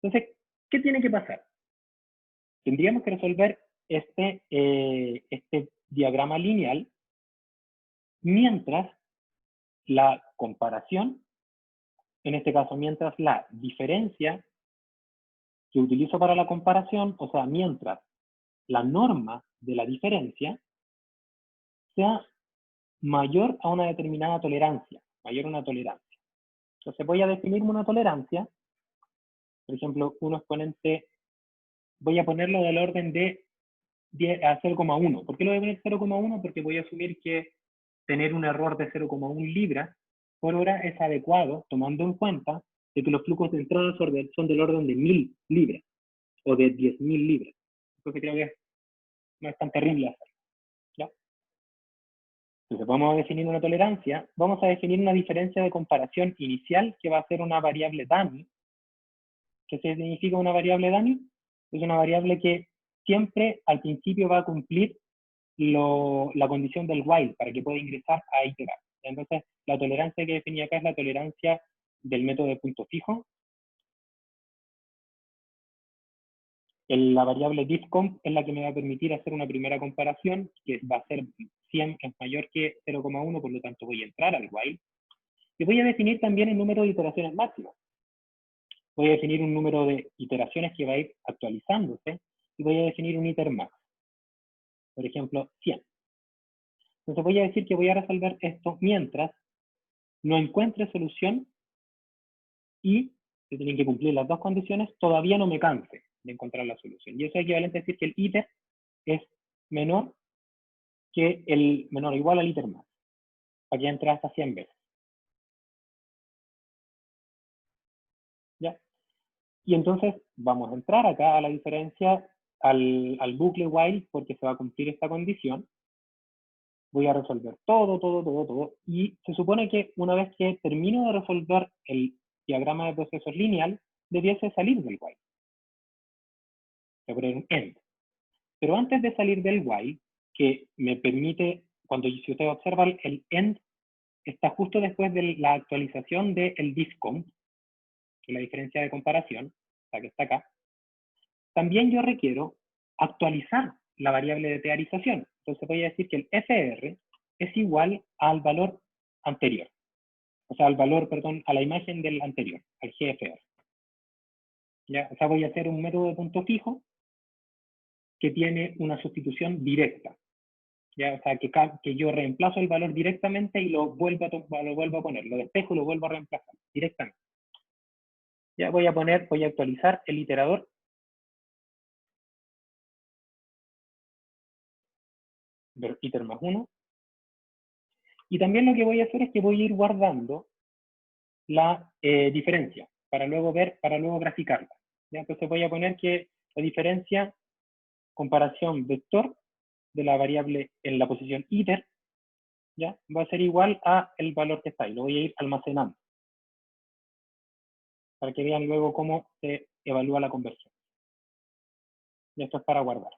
Entonces, ¿qué tiene que pasar? Tendríamos que resolver este diagrama lineal mientras la comparación, en este caso mientras la diferencia que utilizo para la comparación, o sea, mientras la norma de la diferencia sea mayor a una determinada tolerancia, mayor a una tolerancia. Entonces voy a definirme una tolerancia, por ejemplo, un exponente, voy a ponerlo del orden de 10 a 0,1. ¿Por qué lo voy a poner 0,1? Porque voy a asumir que tener un error de 0,1 libras por hora es adecuado, tomando en cuenta de que los flujos de entrada son del orden de 1000 libras o de 10.000 libras. Entonces creo que no es tan terrible hacerlo, ¿ya? Entonces vamos a definir una tolerancia, vamos a definir una diferencia de comparación inicial que va a ser una variable dummy. ¿Qué significa una variable dummy? Es una variable que siempre al principio va a cumplir la condición del while para que pueda ingresar a iterar. Entonces, la tolerancia que definí acá es la tolerancia del método de punto fijo. La variable diffcomp es la que me va a permitir hacer una primera comparación, que va a ser 100 es mayor que 0,1, por lo tanto voy a entrar al while. Y voy a definir también el número de iteraciones máximas. Voy a definir un número de iteraciones que va a ir actualizándose y voy a definir un iter max. Por ejemplo, 100. Entonces voy a decir que voy a resolver esto mientras no encuentre solución y se tienen que cumplir las dos condiciones, todavía no me canse de encontrar la solución. Y eso es equivalente a decir que el iter es menor que el menor o igual al iter max, para que entre hasta 100 veces. ¿Ya? Y entonces vamos a entrar acá a la diferencia al bucle while porque se va a cumplir esta condición. Voy a resolver todo. Y se supone que una vez que termino de resolver el diagrama de procesos lineal, debiese salir del while. Voy a poner un end. Pero antes de salir del while, que me permite, si usted observa, el end está justo después de la actualización del diffcomp, que es la diferencia de comparación, la que está acá. También yo requiero actualizar la variable de teorización. Entonces voy a decir que el FR es igual al valor anterior. O sea, al valor, perdón, a la imagen del anterior, al GFR. ¿Ya? O sea, voy a hacer un método de punto fijo que tiene una sustitución directa. ¿Ya? O sea, que yo reemplazo el valor directamente y lo vuelvo a poner, lo despejo y lo vuelvo a reemplazar directamente. Ya voy a actualizar el iterador. Iter más 1. Y también lo que voy a hacer es que voy a ir guardando la diferencia para luego graficarla. ¿Ya? Entonces voy a poner que la diferencia, comparación vector de la variable en la posición iter, ¿ya? Va a ser igual a el valor que está ahí. Lo voy a ir almacenando para que vean luego cómo se evalúa la conversión. Y esto es para guardar,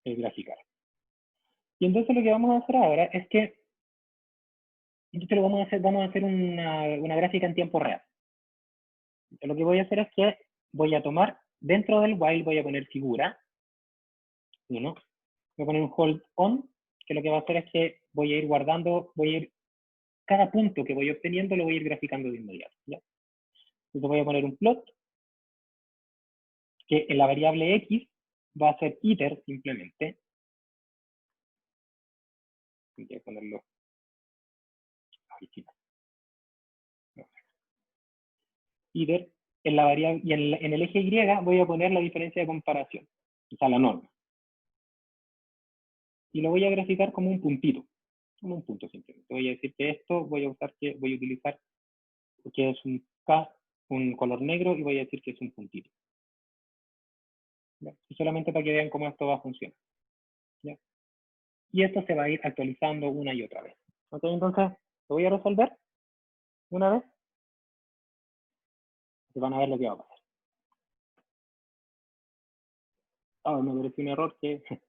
graficar. Y entonces lo que vamos a hacer ahora es que vamos a hacer una gráfica en tiempo real. Yo lo que voy a hacer es que voy a tomar, dentro del while voy a poner figura, 1, voy a poner un hold on, que lo que va a hacer es que voy a ir guardando, cada punto que voy obteniendo lo voy a ir graficando de inmediato, ¿ya? Entonces voy a poner un plot, que en la variable x va a ser iter simplemente. Voy a ponerlo aquí. Iter, en la variable, y en el eje y voy a poner la diferencia de comparación, o sea, la norma. Y lo voy a graficar como un puntito, como un punto simplemente. Voy a decir que esto voy a utilizar que es un color negro, y voy a decir que es un puntito. ¿Ya? Y solamente para que vean cómo esto va a funcionar. ¿Ya? Y esto se va a ir actualizando una y otra vez. ¿Ok? Entonces, lo voy a resolver una vez. Y van a ver lo que va a pasar. Me apareció un error que... ¿Qué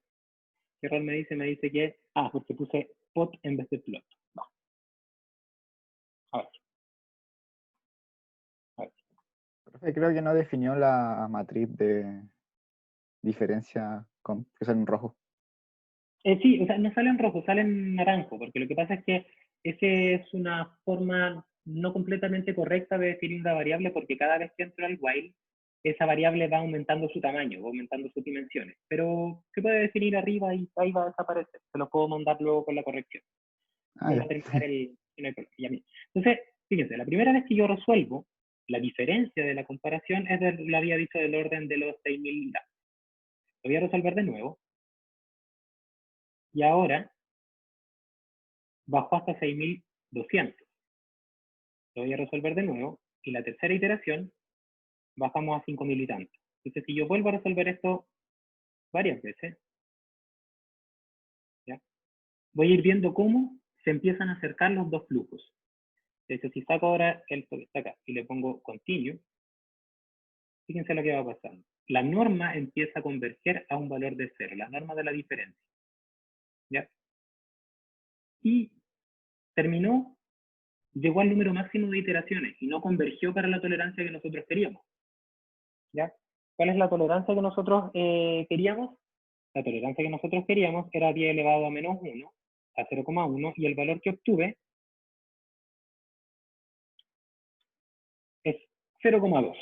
error me dice? Me dice que... porque puse pot en vez de plot. Va. A ver. Profe, creo que no definió la matriz de diferencia que sale en rojo. Sí, o sea, no sale en rojo, sale en naranjo, porque lo que pasa es que esa es una forma no completamente correcta de definir una variable, porque cada vez que entro al while, esa variable va aumentando su tamaño, va aumentando sus dimensiones. Pero se puede definir arriba y ahí va a desaparecer. Se lo puedo mandar luego con la corrección. Ya. Va a terminar Entonces, fíjense, la primera vez que yo resuelvo, la diferencia de la comparación es, lo había dicho, del orden de los 6.000 datos. Lo voy a resolver de nuevo. Y ahora bajó hasta 6.200. Lo voy a resolver de nuevo, y la tercera iteración bajamos a 5.000 y tantos. Entonces, si yo vuelvo a resolver esto varias veces, ¿ya? Voy a ir viendo cómo se empiezan a acercar los dos flujos. De hecho, si saco ahora esto que está acá y le pongo continue, fíjense lo que va pasando. La norma empieza a converger a un valor de 0, la norma de la diferencia. ¿Ya? Y terminó, llegó al número máximo de iteraciones y no convergió para la tolerancia que nosotros queríamos. ¿Ya? ¿Cuál es la tolerancia que nosotros queríamos? La tolerancia que nosotros queríamos era 10 elevado a menos 1, a 0,1, y el valor que obtuve es 0,2.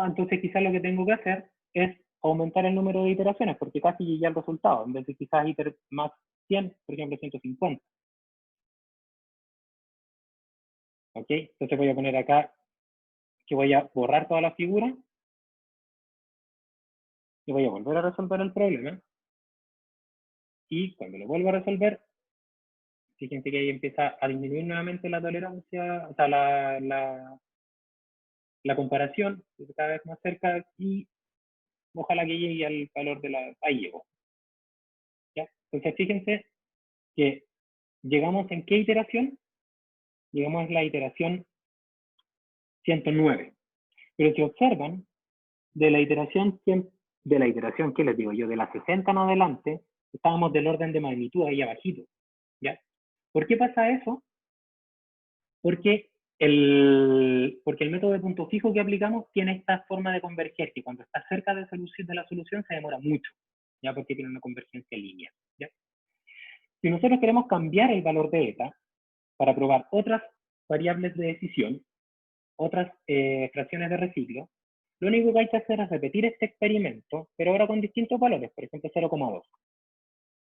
Entonces quizás lo que tengo que hacer es aumentar el número de iteraciones, porque casi llegué al resultado, en vez de quizás iter más 100, por ejemplo 150. ¿Ok? Entonces voy a poner acá que voy a borrar toda la figura y voy a volver a resolver el problema. Y cuando lo vuelvo a resolver, fíjense que ahí empieza a disminuir nuevamente la tolerancia, o sea, la comparación, cada vez más cerca, y ojalá que llegue al valor de la... Ahí llegó. ¿Ya? Entonces fíjense que llegamos en qué iteración. Llegamos a la iteración 109. Pero si observan, de la iteración ¿qué les digo yo? De la 60 en adelante, estábamos del orden de magnitud ahí abajito. ¿Ya? ¿Por qué pasa eso? Porque porque el método de punto fijo que aplicamos tiene esta forma de converger, que cuando está cerca de la solución se demora mucho, ya, porque tiene una convergencia lineal. ¿Ya? Si nosotros queremos cambiar el valor de eta para probar otras variables de decisión, otras fracciones de reciclo, lo único que hay que hacer es repetir este experimento, pero ahora con distintos valores, por ejemplo 0,2.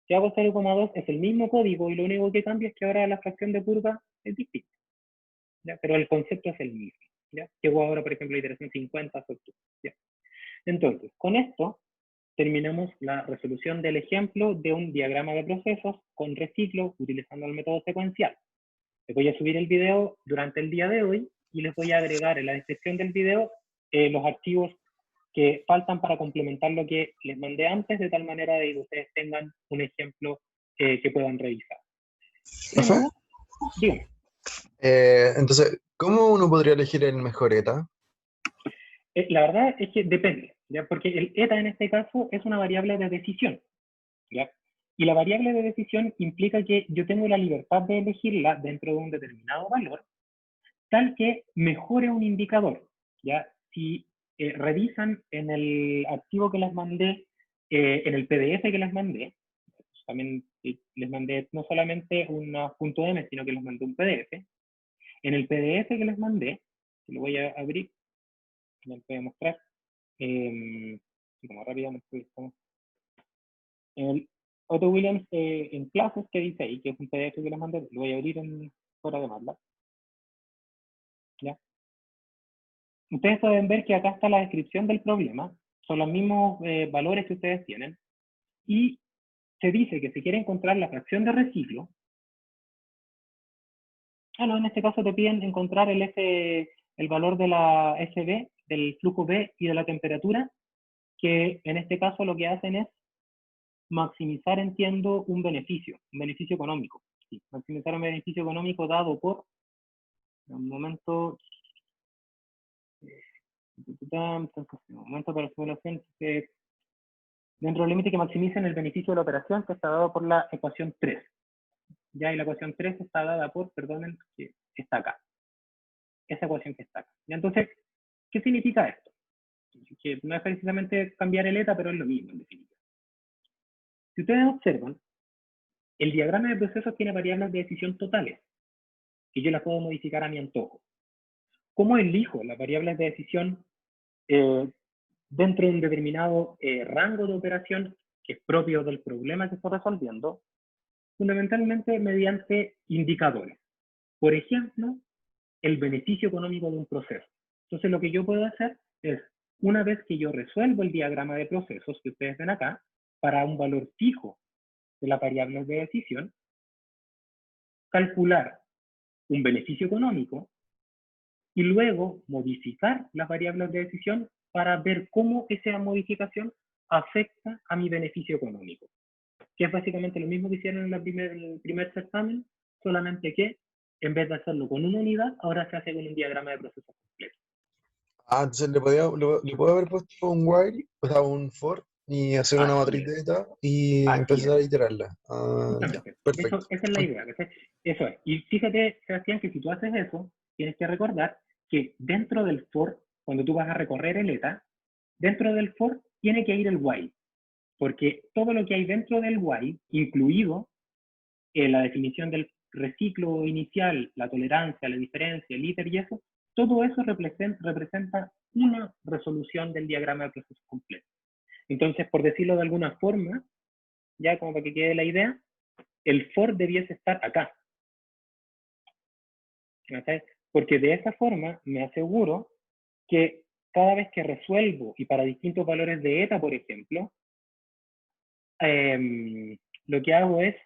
Si hago 0,2 es el mismo código, y lo único que cambia es que ahora la fracción de curva es distinta. ¿Ya? Pero el concepto es el mismo. ¿Ya? Llegó ahora, por ejemplo, la iteración 50, ¿ya? Entonces, con esto terminamos la resolución del ejemplo de un diagrama de procesos con reciclo utilizando el método secuencial. Les voy a subir el video durante el día de hoy y les voy a agregar en la descripción del video los archivos que faltan para complementar lo que les mandé antes, de tal manera de que ustedes tengan un ejemplo que puedan revisar. ¿Profe? Díganme. Entonces, ¿cómo uno podría elegir el mejor ETA? La verdad es que depende, ¿ya? Porque el eta en este caso es una variable de decisión, ¿ya? Y la variable de decisión implica que yo tengo la libertad de elegirla dentro de un determinado valor, tal que mejore un indicador, ¿ya? si revisan en el archivo que les mandé, en el PDF que les mandé, también les mandé no solamente un .m, sino que les mandé un PDF. En el PDF que les mandé, que lo voy a abrir, les voy a mostrar, como rápidamente, el Otto Williams en clases que dice ahí, que es un PDF que les mandé, lo voy a abrir en fuera de MATLAB. ¿Ya? Ustedes pueden ver que acá está la descripción del problema, son los mismos valores que ustedes tienen, y se dice que si quiere encontrar la fracción de reciclo, no, en este caso te piden encontrar el valor de la SB, del flujo B y de la temperatura, que en este caso lo que hacen es maximizar, entiendo, un beneficio económico. Sí, maximizar un beneficio económico dado por, un momento para simulación, dentro del límite que maximicen el beneficio de la operación, que está dado por la ecuación 3. Ya, y la ecuación 3 está dada por, perdonen, que está acá. Esa ecuación que está acá. Y entonces, ¿qué significa esto? Que no es precisamente cambiar el eta, pero es lo mismo en definitiva. Si ustedes observan, el diagrama de procesos tiene variables de decisión totales, que yo las puedo modificar a mi antojo. ¿Cómo elijo las variables de decisión dentro de un determinado rango de operación que es propio del problema que estoy resolviendo? Fundamentalmente mediante indicadores. Por ejemplo, el beneficio económico de un proceso. Entonces, lo que yo puedo hacer es, una vez que yo resuelvo el diagrama de procesos que ustedes ven acá, para un valor fijo de las variables de decisión, calcular un beneficio económico y luego modificar las variables de decisión para ver cómo esa modificación afecta a mi beneficio económico. Que es básicamente lo mismo que hicieron en el primer certamen, solamente que en vez de hacerlo con una unidad, ahora se hace con un diagrama de procesos completo. Entonces le puedo haber puesto un while, o sea, un for, y hacer una matriz de eta y empezar a iterarla. Ya, Justamente. De hecho, perfecto. esa es la idea. Eso es. Y fíjate, Sebastián, que si tú haces eso, tienes que recordar que dentro del for, cuando tú vas a recorrer el eta, dentro del for tiene que ir el while. Porque todo lo que hay dentro del while, incluido la definición del reciclo inicial, la tolerancia, la diferencia, el íter y eso, todo eso representa una resolución del diagrama de procesos completo. Entonces, por decirlo de alguna forma, ya como para que quede la idea, el for debiese estar acá. ¿Okay? Porque de esa forma me aseguro que cada vez que resuelvo, y para distintos valores de eta, por ejemplo, lo que hago es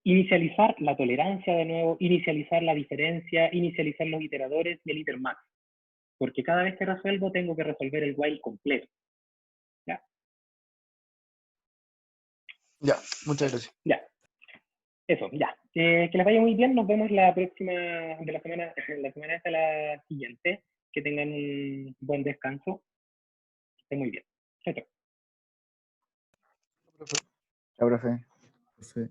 inicializar la tolerancia de nuevo, inicializar la diferencia, inicializar los iteradores y el iter max. Porque cada vez que resuelvo tengo que resolver el while completo. ¿Ya? Ya, muchas gracias. Ya. Eso, ya. Que les vaya muy bien. Nos vemos la próxima de la semana hasta la siguiente. Que tengan un buen descanso. Que estén muy bien. Chao, chao. Chao, profe.